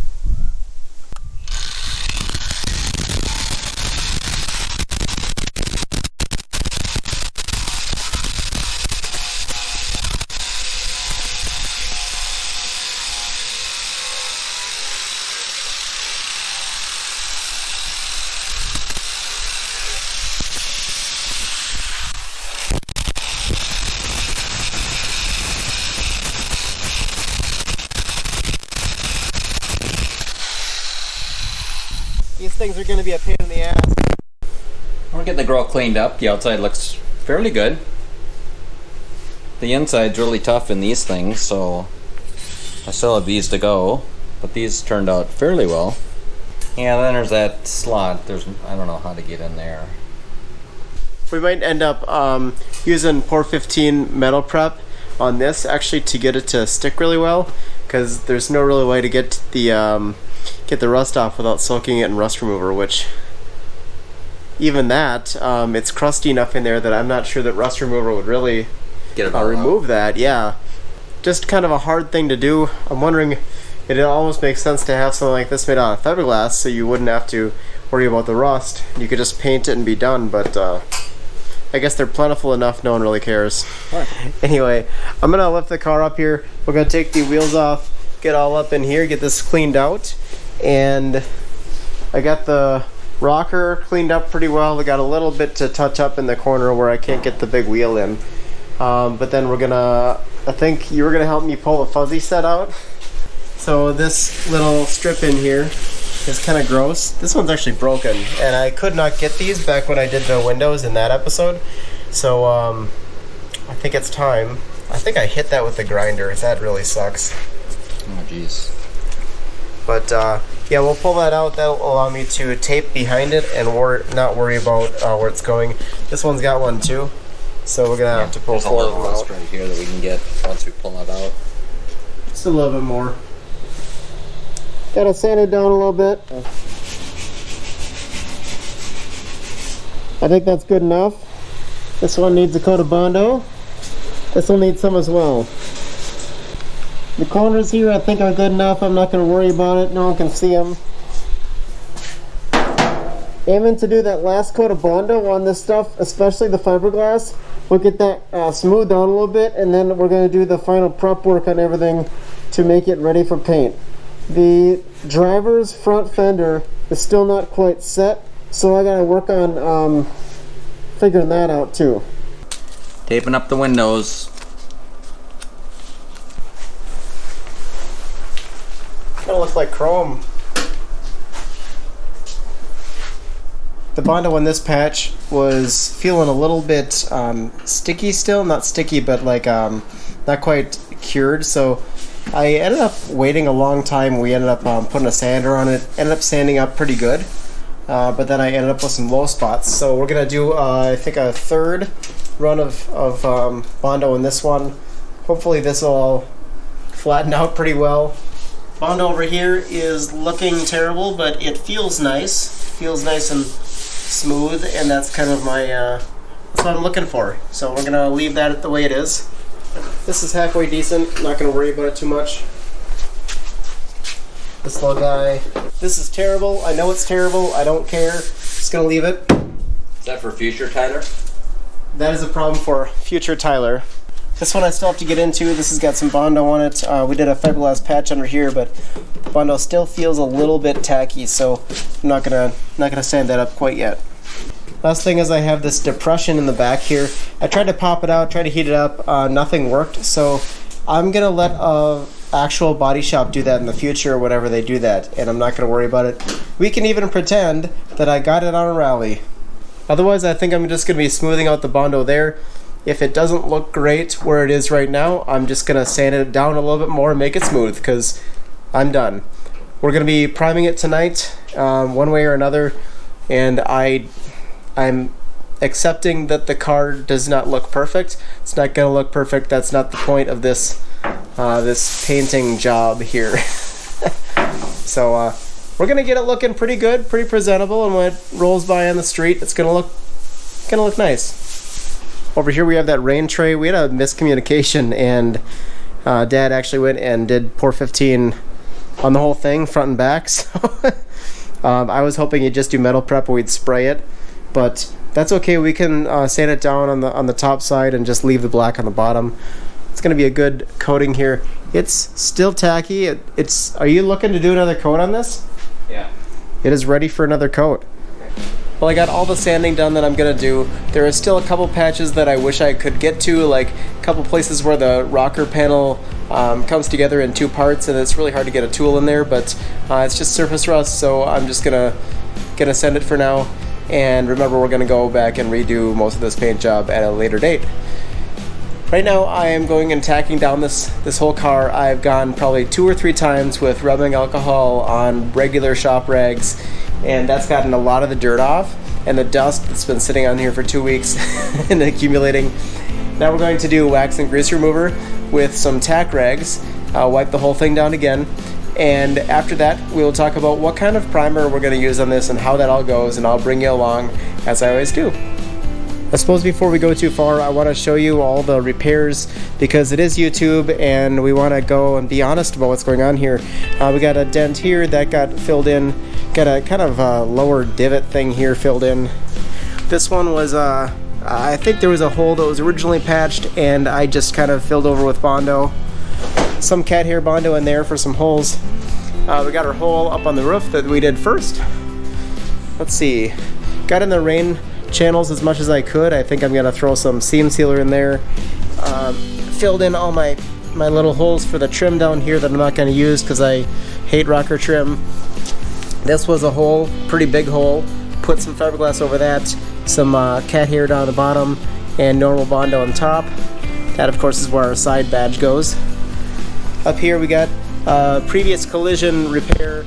These things are going to be a pain in the ass. We're getting the grill cleaned up. The outside looks fairly good. The inside's really tough in these things, so I still have these to go, but these turned out fairly well. Yeah, then there's that slot. I don't know how to get in there. We might end up using Pour 15 metal prep on this actually to get it to stick really well, because there's no really way to get the rust off without soaking it in rust remover, which even that, it's crusty enough in there that I'm not sure that rust remover would really Get it remove that. Yeah, just kind of a hard thing to do. I'm wondering, it almost makes sense to have something like this made out of fiberglass so you wouldn't have to worry about the rust. You could just paint it and be done, but I guess they're plentiful enough no one really cares. Right. Anyway, I'm gonna lift the car up here. We're gonna take the wheels off, get all up in here, get this cleaned out, and I got the rocker cleaned up pretty well. I got a little bit to touch up in the corner where I can't get the big wheel in, but then I think you were gonna help me pull the fuzzy set out. So this little strip in here is kind of gross. This one's actually broken, and I could not get these back when I did the windows in that episode, so I think it's time. I think I hit that with the grinder. That really sucks. Oh jeez. But yeah, we'll pull that out. That'll allow me to tape behind it and not worry about where it's going. This one's got one too, so we're gonna have to pull 4 of them out. Right here that we can get once we pull it out. Just a little bit more. Gotta sand it down a little bit. I think that's good enough. This one needs a coat of Bondo. This will need some as well. The corners here I think are good enough. I'm not going to worry about it. No one can see them. Aiming to do that last coat of Bondo on this stuff, especially the fiberglass. We'll get that smoothed out a little bit, and then we're going to do the final prep work on everything to make it ready for paint. The driver's front fender is still not quite set, so I got to work on figuring that out too. Taping up the windows. Kind of looks like chrome. The Bondo on this patch was feeling a little bit sticky still. Not sticky, but like not quite cured. So I ended up waiting a long time. We ended up putting a sander on it. Ended up sanding up pretty good. But then I ended up with some low spots. So we're going to do, I think, a third run of Bondo in this one. Hopefully this will all flatten out pretty well. Bondo over here is looking terrible, but it feels nice. Feels nice and smooth, and that's kind of my that's what I'm looking for. So we're gonna leave that the way it is. This is halfway decent. Not gonna worry about it too much. This little guy. This is terrible. I know it's terrible. I don't care. Just gonna leave it. Is that for future Tyler? That is a problem for future Tyler. This one I still have to get into. This has got some Bondo on it. We did a fiberglass patch under here, but Bondo still feels a little bit tacky, so I'm not gonna sand that up quite yet. Last thing is I have this depression in the back here. I tried to pop it out, tried to heat it up. Nothing worked, so I'm gonna let a actual body shop do that in the future whenever they do that, and I'm not gonna worry about it. We can even pretend that I got it on a rally. Otherwise, I think I'm just gonna be smoothing out the Bondo there. If it doesn't look great where it is right now, I'm just gonna sand it down a little bit more and make it smooth, because I'm done. We're gonna be priming it tonight, one way or another, and I'm accepting that the car does not look perfect. It's not gonna look perfect. That's not the point of this this painting job here. So we're gonna get it looking pretty good, pretty presentable, and when it rolls by on the street, it's gonna look nice. Over here we have that rain tray. We had a miscommunication, and Dad actually went and did pour 15 on the whole thing, front and back. So I was hoping he'd just do metal prep or we'd spray it, but that's okay. We can sand it down on the top side and just leave the black on the bottom. It's going to be a good coating here. It's still tacky. Are you looking to do another coat on this? Yeah. It is ready for another coat. Well, I got all the sanding done that I'm going to do. There are still a couple patches that I wish I could get to, like a couple places where the rocker panel comes together in two parts, and it's really hard to get a tool in there, but it's just surface rust, so I'm just gonna send it for now. And remember, we're going to go back and redo most of this paint job at a later date. Right now I am going and tacking down this whole car. I've gone probably 2 or 3 times with rubbing alcohol on regular shop rags, and that's gotten a lot of the dirt off and the dust that's been sitting on here for 2 weeks and accumulating. Now we're going to do wax and grease remover with some tack rags, wipe the whole thing down again, and after that we'll talk about what kind of primer we're going to use on this and how that all goes, and I'll bring you along as I always do. I suppose before we go too far, I want to show you all the repairs, because it is YouTube and we want to go and be honest about what's going on here. We got a dent here that got filled in, got a kind of lower divot thing here filled in. This one was, I think there was a hole that was originally patched and I just kind of filled over with Bondo. Some cat hair Bondo in there for some holes. We got our hole up on the roof that we did first. Let's see, got in the rain channels as much as I could. I think I'm gonna throw some seam sealer in there. Filled in all my little holes for the trim down here that I'm not gonna use because I hate rocker trim. This was a hole, pretty big hole. Put some fiberglass over that, some cat hair down the bottom, and normal Bondo on top. That of course is where our side badge goes. Up here we got previous collision repair.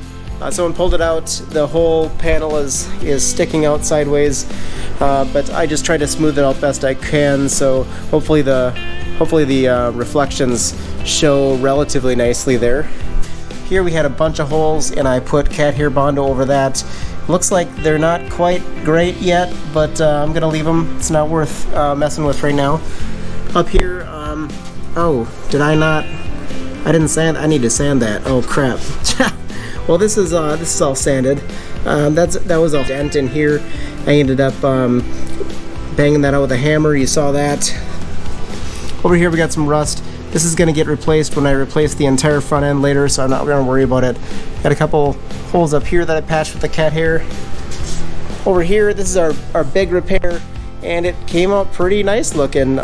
Someone pulled it out. The whole panel is sticking out sideways, but I just tried to smooth it out best I can. So hopefully the reflections show relatively nicely there. Here we had a bunch of holes, and I put cat hair Bondo over that. Looks like they're not quite great yet, but I'm gonna leave them. It's not worth messing with right now. Up here, oh, did I not? I didn't sand. I need to sand that. Oh crap. Well, this is all sanded. That was a dent in here. I ended up banging that out with a hammer. You saw that. Over here we got some rust. This is going to get replaced when I replace the entire front end later, so I'm not going to worry about it. Got a couple holes up here that I patched with the cat hair. Over here, this is our big repair, and it came out pretty nice looking.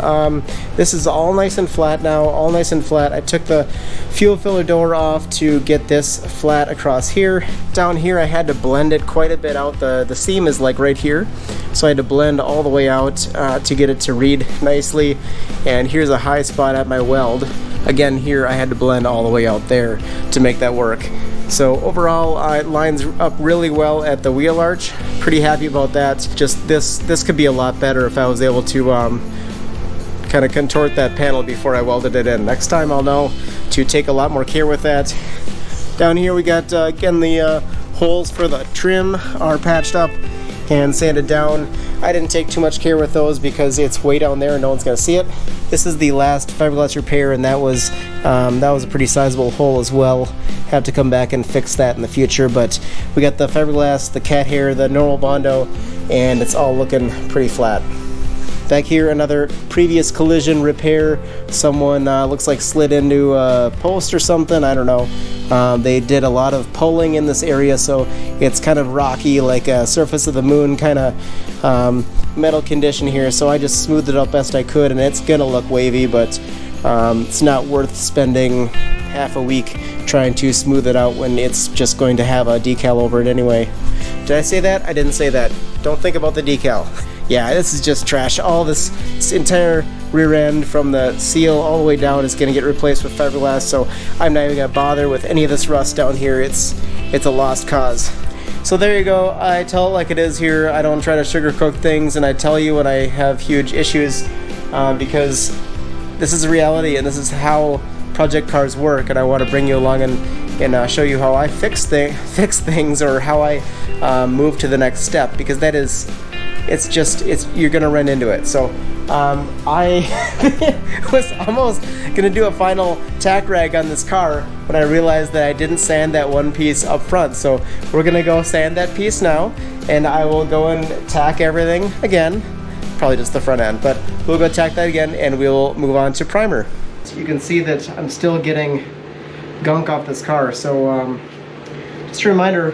This is all nice and flat now, all nice and flat. I took the fuel filler door off to get this flat across here. Down here I had to blend it quite a bit out. The seam is like right here, so I had to blend all the way out to get it to read nicely. And here's a high spot at my weld. Again, here I had to blend all the way out there to make that work. So overall, it lines up really well at the wheel arch. Pretty happy about that. Just this could be a lot better if I was able to kind of contort that panel before I welded it in. Next time I'll know to take a lot more care with that. Down here we got, again, the holes for the trim are patched up and sanded down. I didn't take too much care with those because it's way down there and no one's gonna see it. This is the last fiberglass repair, and that was a pretty sizable hole as well. Have to come back and fix that in the future, but we got the fiberglass, the cat hair, the normal Bondo, and it's all looking pretty flat. Back here, another previous collision repair. Someone looks like slid into a post or something, I don't know. They did a lot of pulling in this area, so it's kind of rocky, like a surface of the moon kind of metal condition here. So I just smoothed it out best I could, and it's gonna look wavy, but it's not worth spending half a week trying to smooth it out when it's just going to have a decal over it anyway. Did I say that? I didn't say that. Don't think about the decal. Yeah, this is just trash. All this entire rear end from the seal all the way down is going to get replaced with fiberglass, so I'm not even going to bother with any of this rust down here. It's a lost cause. So there you go. I tell it like it is here. I don't try to sugarcoat things, and I tell you when I have huge issues because this is reality and this is how project cars work, and I want to bring you along and show you how I fix things or how I move to the next step, because that is, you're gonna run into it. So I was almost gonna do a final tack rag on this car when I realized that I didn't sand that one piece up front. So we're gonna go sand that piece now, and I will go and tack everything again, probably just the front end, but we'll go tack that again and we'll move on to primer. So you can see that I'm still getting gunk off this car, so just a reminder,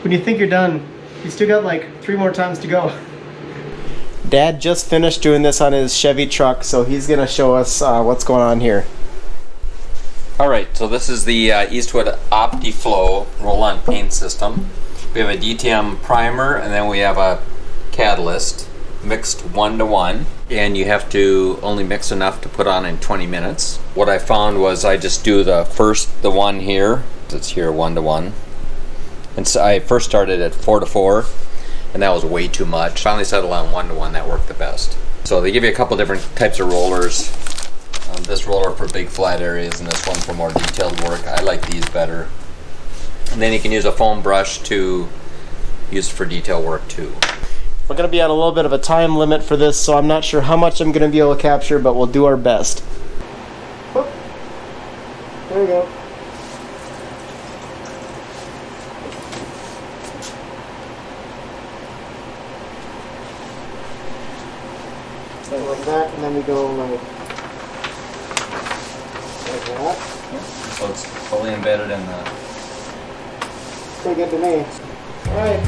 when you think you're done, you still got like 3 more times to go. Dad just finished doing this on his Chevy truck, so he's gonna show us what's going on here. Alright, so this is the Eastwood OptiFlow roll-on paint system. We have a DTM primer, and then we have a catalyst mixed 1-to-1, and you have to only mix enough to put on in 20 minutes. What I found was I just do the one here. It's here 1-to-1. And so I first started at 4-to-4, and that was way too much. Finally settled on 1-to-1, that worked the best. So they give you a couple different types of rollers. This roller for big flat areas, and this one for more detailed work. I like these better. And then you can use a foam brush to use for detail work too. We're going to be on a little bit of a time limit for this, so I'm not sure how much I'm going to be able to capture, but we'll do our best. Whoop. There we go. So like that, and then we go like that. So it's fully embedded in the... Pretty good to me. Alright.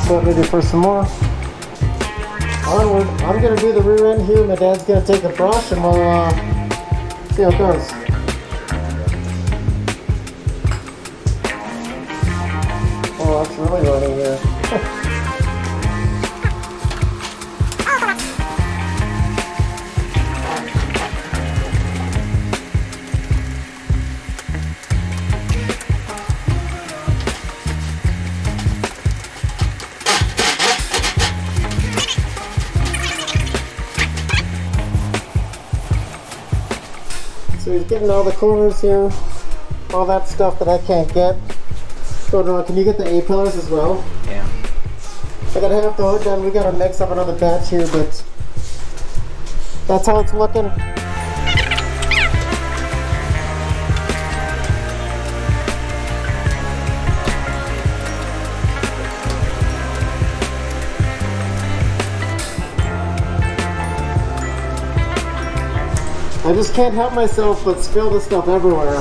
So ready for some more. Onward. I'm gonna do the rear end here. My dad's gonna take a brush, and we'll see how it goes. Oh, that's really running here. getting all the corners here, all that stuff that I can't get. So can you get the A-pillars as well? Yeah. I got half the hood done. We got to mix up another batch here, but that's how it's looking. I just can't help myself but spill this stuff everywhere.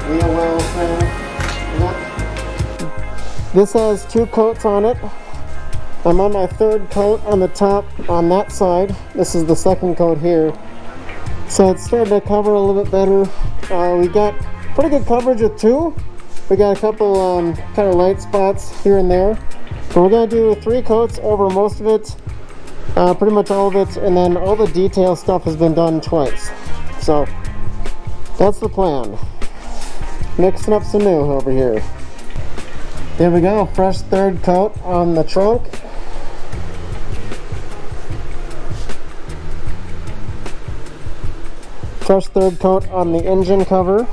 Wheel well thing. This has 2 coats on it. I'm on my 3rd coat on the top on that side. This is the 2nd coat here. So it's starting to cover a little bit better. We got pretty good coverage with 2. We got a couple kind of light spots here and there. So we're going to do 3 coats over most of it, pretty much all of it, and then all the detail stuff has been done twice. So that's the plan. Mixing up some new over here. There we go, fresh 3rd coat on the trunk. Fresh 3rd coat on the engine cover.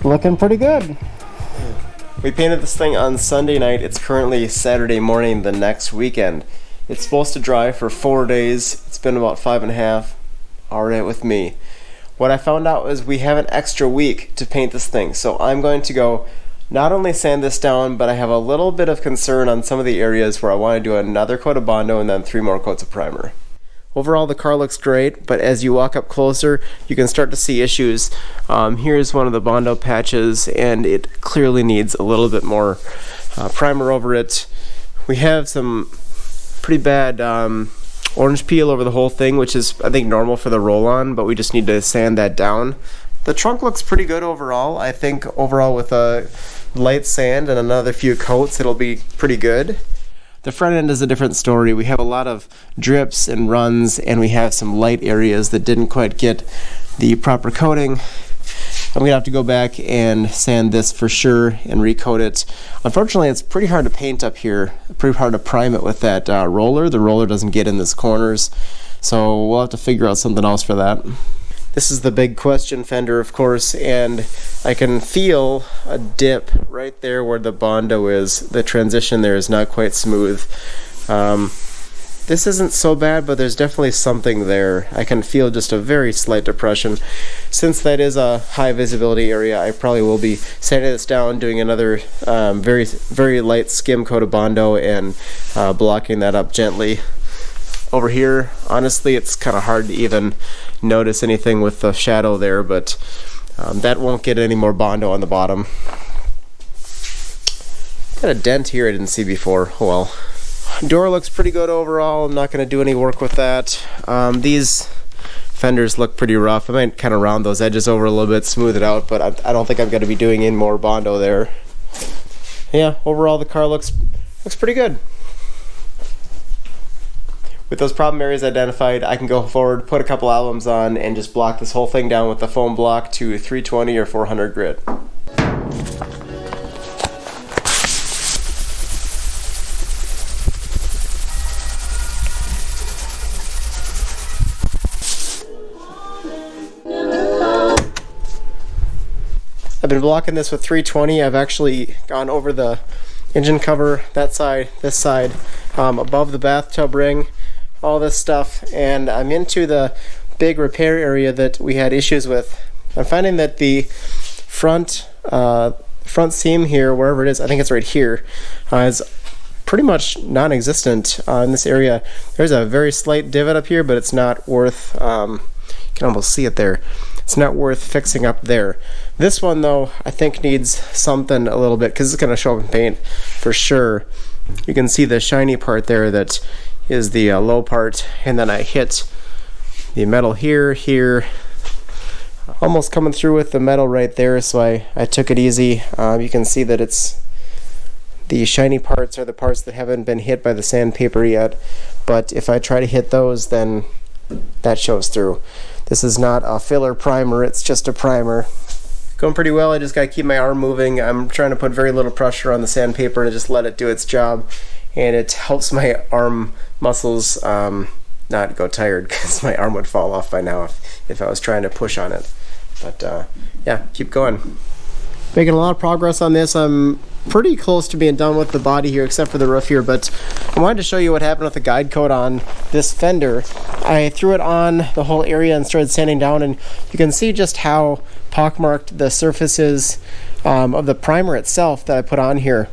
Looking pretty good. We painted this thing on Sunday night. It's currently Saturday morning the next weekend. It's supposed to dry for 4 days. It's been about 5.5. Alright with me. What I found out is we have an extra week to paint this thing. So I'm going to go not only sand this down, but I have a little bit of concern on some of the areas where I want to do another coat of Bondo and then 3 more coats of primer. Overall, the car looks great, but as you walk up closer, you can start to see issues. Here's one of the Bondo patches, and it clearly needs a little bit more primer over it. We have some pretty bad orange peel over the whole thing, which is, I think, normal for the roll-on, but we just need to sand that down. The trunk looks pretty good overall. I think overall with a light sand and another few coats, it'll be pretty good. The front end is a different story. We have a lot of drips and runs, and we have some light areas that didn't quite get the proper coating. I'm gonna have to go back and sand this for sure and recoat it. Unfortunately, it's pretty hard to paint up here, pretty hard to prime it with that roller. The roller doesn't get in these corners, so we'll have to figure out something else for that. This is the big question fender, of course, and I can feel a dip right there where the Bondo is. The transition there is not quite smooth. This isn't so bad, but there's definitely something there. I can feel just a very slight depression. Since that is a high visibility area, I probably will be sanding this down, doing another very, very light skim coat of Bondo and blocking that up gently. Over here, honestly, it's kind of hard to even notice anything with the shadow there, but that won't get any more Bondo on the bottom. Got a dent here I didn't see before. Oh well. Door looks pretty good overall. I'm not going to do any work with that. These fenders look pretty rough. I might kind of round those edges over a little bit, smooth it out, but I don't think I'm going to be doing any more Bondo there. Yeah, overall the car looks pretty good. With those problem areas identified, I can go forward, put a couple albums on, and just block this whole thing down with the foam block to 320 or 400 grit. I've been blocking this with 320. I've actually gone over the engine cover, that side, this side, above the bathtub ring, all this stuff, and I'm into the big repair area that we had issues with. I'm finding that the front seam here, wherever it is, I think it's right here, is pretty much non-existent in this area. There's a very slight divot up here, but it's not worth, you can almost see it there. It's not worth fixing up there. This one though, I think needs something a little bit, because it's going to show up in paint for sure. You can see the shiny part there that is the low part, and then I hit the metal here, almost coming through with the metal right there, so I took it easy. You can see that it's the shiny parts are the parts that haven't been hit by the sandpaper yet, but if I try to hit those, then that shows through. This is not a filler primer, it's just a primer. Going pretty well. I just gotta keep my arm moving. I'm trying to put very little pressure on the sandpaper and just let it do its job, and it helps my arm muscles not go tired, because my arm would fall off by now if I was trying to push on it. But yeah, keep going. Making a lot of progress on this. I'm pretty close to being done with the body here, except for the roof here, but I wanted to show you what happened with the guide coat on this fender. I threw it on the whole area and started sanding down, and you can see just how pockmarked the surface is of the primer itself that I put on here.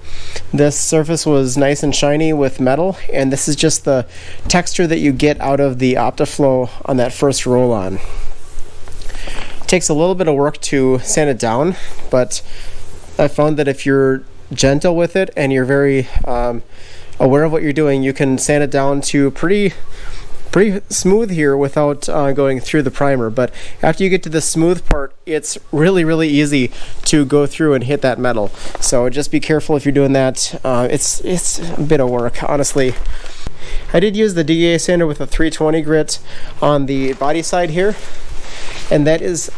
This surface was nice and shiny with metal, and this is just the texture that you get out of the Optiflow on that first roll-on. It takes a little bit of work to sand it down, but I found that if you're gentle with it and you're very aware of what you're doing, you can sand it down to pretty smooth here without going through the primer. But after you get to the smooth part, it's really easy to go through and hit that metal. So just be careful if you're doing that. It's a bit of work, honestly. I did use the DA sander with a 320 grit on the body side here, and that is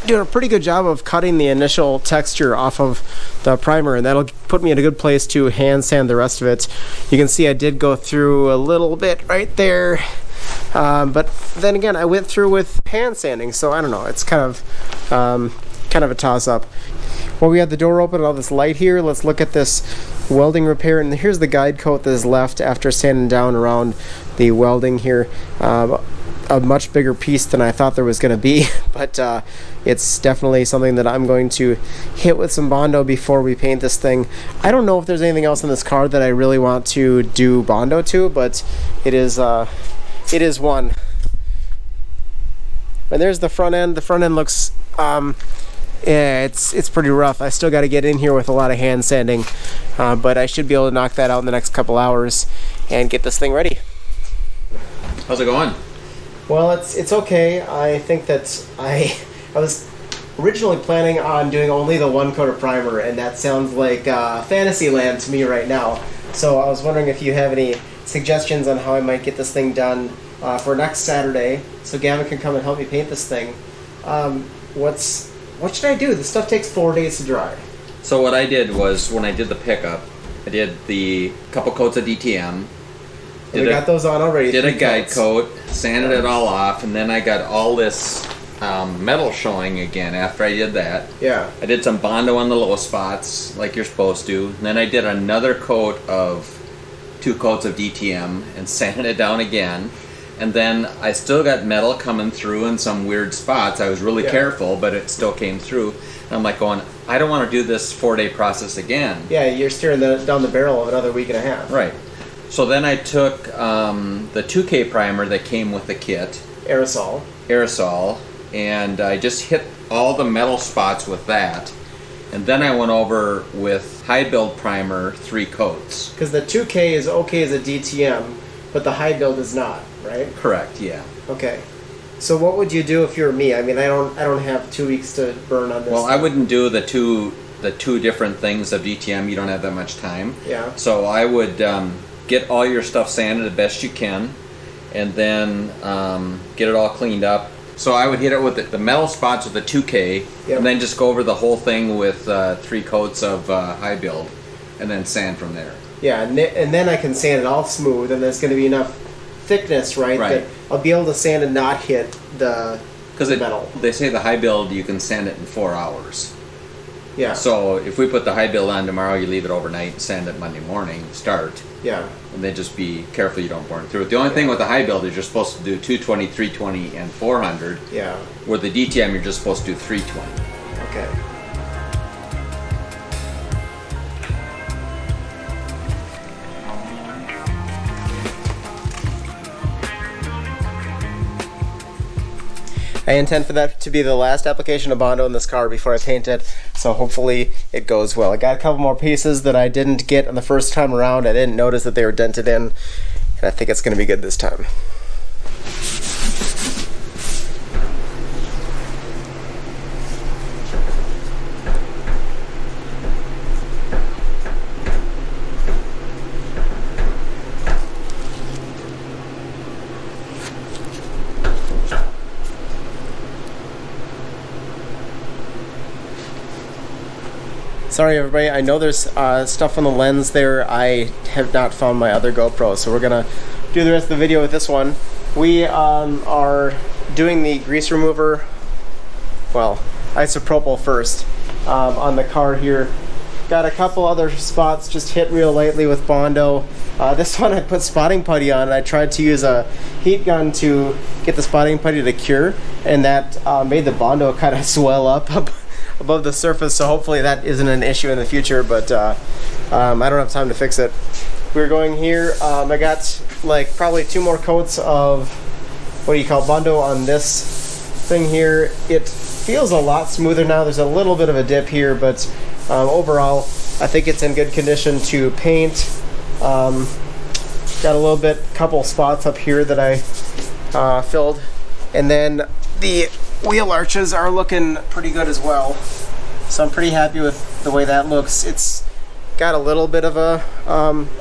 doing a pretty good job of cutting the initial texture off of the primer, and that'll put me in a good place to hand sand the rest of it. You can see I did go through a little bit right there, but then again I went through with hand sanding, so I don't know, it's kind of a toss-up. Well, we have the door open and all this light here. Let's look at this welding repair, and here's the guide coat that is left after sanding down around the welding here. A much bigger piece than I thought there was going to be, but it's definitely something that I'm going to hit with some Bondo before we paint this thing. I don't know if there's anything else in this car that I really want to do Bondo to, but it is one. And there's the front end. The front end looks yeah, it's pretty rough. I still got to get in here with a lot of hand sanding, but I should be able to knock that out in the next couple hours and get this thing ready. How's it going? Well, it's okay. I think that I was originally planning on doing only the one coat of primer, and that sounds like fantasy land to me right now. So I was wondering if you have any suggestions on how I might get this thing done for next Saturday, so Gavin can come and help me paint this thing. What should I do? This stuff takes 4 days to dry. So what I did was, when I did the pickup, I did the couple coats of DTM. We got those on already. Did a guide coat, sanded it all off, and then I got all this metal showing again after I did that. Yeah. I did some Bondo on the low spots, like you're supposed to. And then I did another coat of 2 coats of DTM and sanded it down again. And then I still got metal coming through in some weird spots. I was really careful, but it still came through. And I'm like going, I don't want to do this 4-day process again. Yeah, you're steering down the barrel of another week and a half. Right. So then I took the 2K primer that came with the kit. Aerosol. And I just hit all the metal spots with that. And then I went over with high build primer 3 coats. Because the 2K is okay as a DTM, but the high build is not, right? Correct, yeah. Okay. So what would you do if you were me? I mean, I don't have 2 weeks to burn on this. Well, I wouldn't do the two different things of DTM. You don't have that much time. Yeah. So I would get all your stuff sanded the best you can, and then get it all cleaned up. So I would hit it with the metal spots with the 2K, and then just go over the whole thing with 3 coats of high build, and then sand from there. Yeah, and then I can sand it all smooth, and there's going to be enough thickness, right? That I'll be able to sand and not hit the metal. They say the high build, you can sand it in 4 hours. Yeah. So if we put the high build on tomorrow, you leave it overnight and sand it Monday morning, start. Yeah. And then just be careful you don't burn through it. The only thing with the high build is you're supposed to do 220, 320, and 400. Yeah. With the DTM, you're just supposed to do 320. Okay. I intend for that to be the last application of Bondo in this car before I paint it, so hopefully it goes well. I got a couple more pieces that I didn't get on the first time around. I didn't notice that they were dented in, and I think it's going to be good this time. Sorry everybody, I know there's stuff on the lens there. I have not found my other GoPro, so we're gonna do the rest of the video with this one. We are doing the grease remover, well, isopropyl first, on the car here. Got a couple other spots just hit real lightly with Bondo. This one I put spotting putty on, and I tried to use a heat gun to get the spotting putty to cure, and that made the Bondo kind of swell up above the surface, so hopefully that isn't an issue in the future, but I don't have time to fix it. We're going here, I got like probably 2 more coats of, what do you call, Bondo on this thing here. It feels a lot smoother now. There's a little bit of a dip here, but overall I think it's in good condition to paint. Got a couple spots up here that I filled, and then the wheel arches are looking pretty good as well, so I'm pretty happy with the way that looks. It's got a little bit of a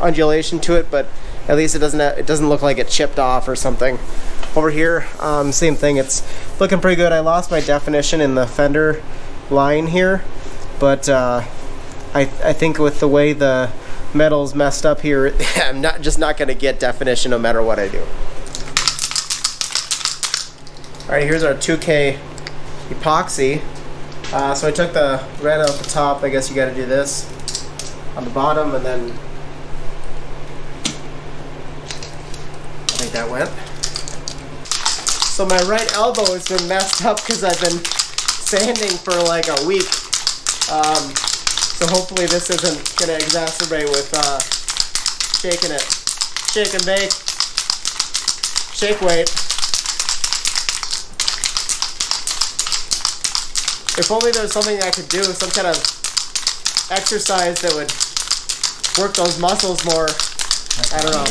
undulation to it, but at least it doesn't look like it chipped off or something. Over here, same thing, it's looking pretty good. I lost my definition in the fender line here, but I think with the way the metal's messed up here, I'm just not going to get definition no matter what I do. Alright, here's our 2K epoxy. So I took the red out the top. I guess you got to do this on the bottom, and then I think that went. So my right elbow has been messed up because I've been sanding for like a week. So hopefully this isn't going to exacerbate with shaking it. Shake and bake. Shake weight. If only there was something I could do, some kind of exercise that would work those muscles more. I don't know.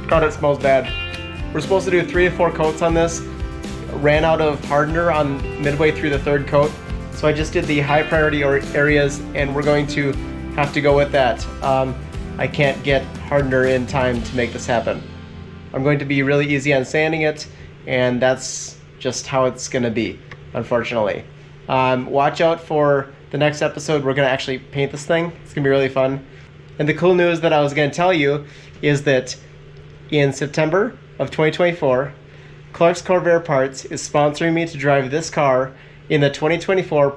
God, it smells bad. We're supposed to do 3 to 4 coats on this. Ran out of hardener on midway through the 3rd coat, so I just did the high priority areas, and we're going to have to go with that. I can't get hardener in time to make this happen. I'm going to be really easy on sanding it, and that's just how it's gonna be, unfortunately. Watch out for the next episode. We're gonna actually paint this thing. It's gonna be really fun. And the cool news that I was gonna tell you is that in September of 2024, Clark's Corvair Parts is sponsoring me to drive this car in the 2024